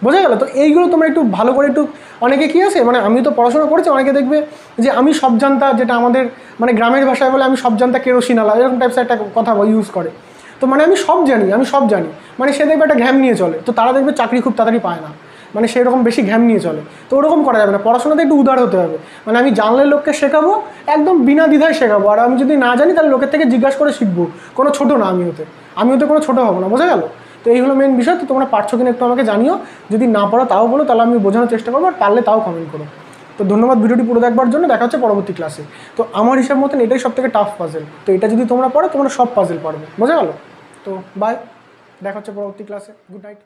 বোঝা গেল? তো এইগুলো তোমরা একটু ভালো করে একটু, অনেকে কী আছে, মানে আমি তো পড়াশোনা করেছি, অনেকে দেখবে যে আমি সব জানতা, যেটা আমাদের মানে গ্রামের ভাষায় বলে আমি সব জানতা কেরোসিন আলা, এরকম টাইপসের একটা কথা ইউজ করে। তো মানে আমি সব জানি, মানে সে দেখবে একটা ঘ্যাম নিয়ে চলে, তো তারা দেখবে চাকরি খুব তাড়াতাড়ি পায় না, মানে সেরকম বেশি ঘ্যাম নিয়ে চলে। তো ওরকম করা যাবে না, পড়াশোনাতে একটু উদার হতে হবে। মানে আমি জানলে লোককে শেখাবো, একদম বিনা দ্বিধায় শেখাবো, আর আমি যদি না জানি তাহলে লোকের থেকে জিজ্ঞাসা করে শিখবো। কোনো ছোটো না আমি হতে কোনো ছোটো হবো না। বোঝা গেল? তো এই হলো মেন বিষয়। তো তোমরা পারছো কিনা একটু আমাকে জানিও, যদি না পারো তাও বলো, তাহলে আমি বোঝানোর চেষ্টা করবো, আর পারলে তাও কমেন্ট করো। তো ধন্যবাদ ভিডিওটি পুরো দেখবার জন্য, দেখা হচ্ছে পরবর্তী ক্লাসে। তো আমার হিসাব মতন এটাই সব থেকে টাফ পাজেল, তো এটা যদি তোমরা পারো তোমরা সব পাজেল পারবে। বোঝা গেল? তো বাই, দেখা হচ্ছে পরবর্তী ক্লাসে। Good night.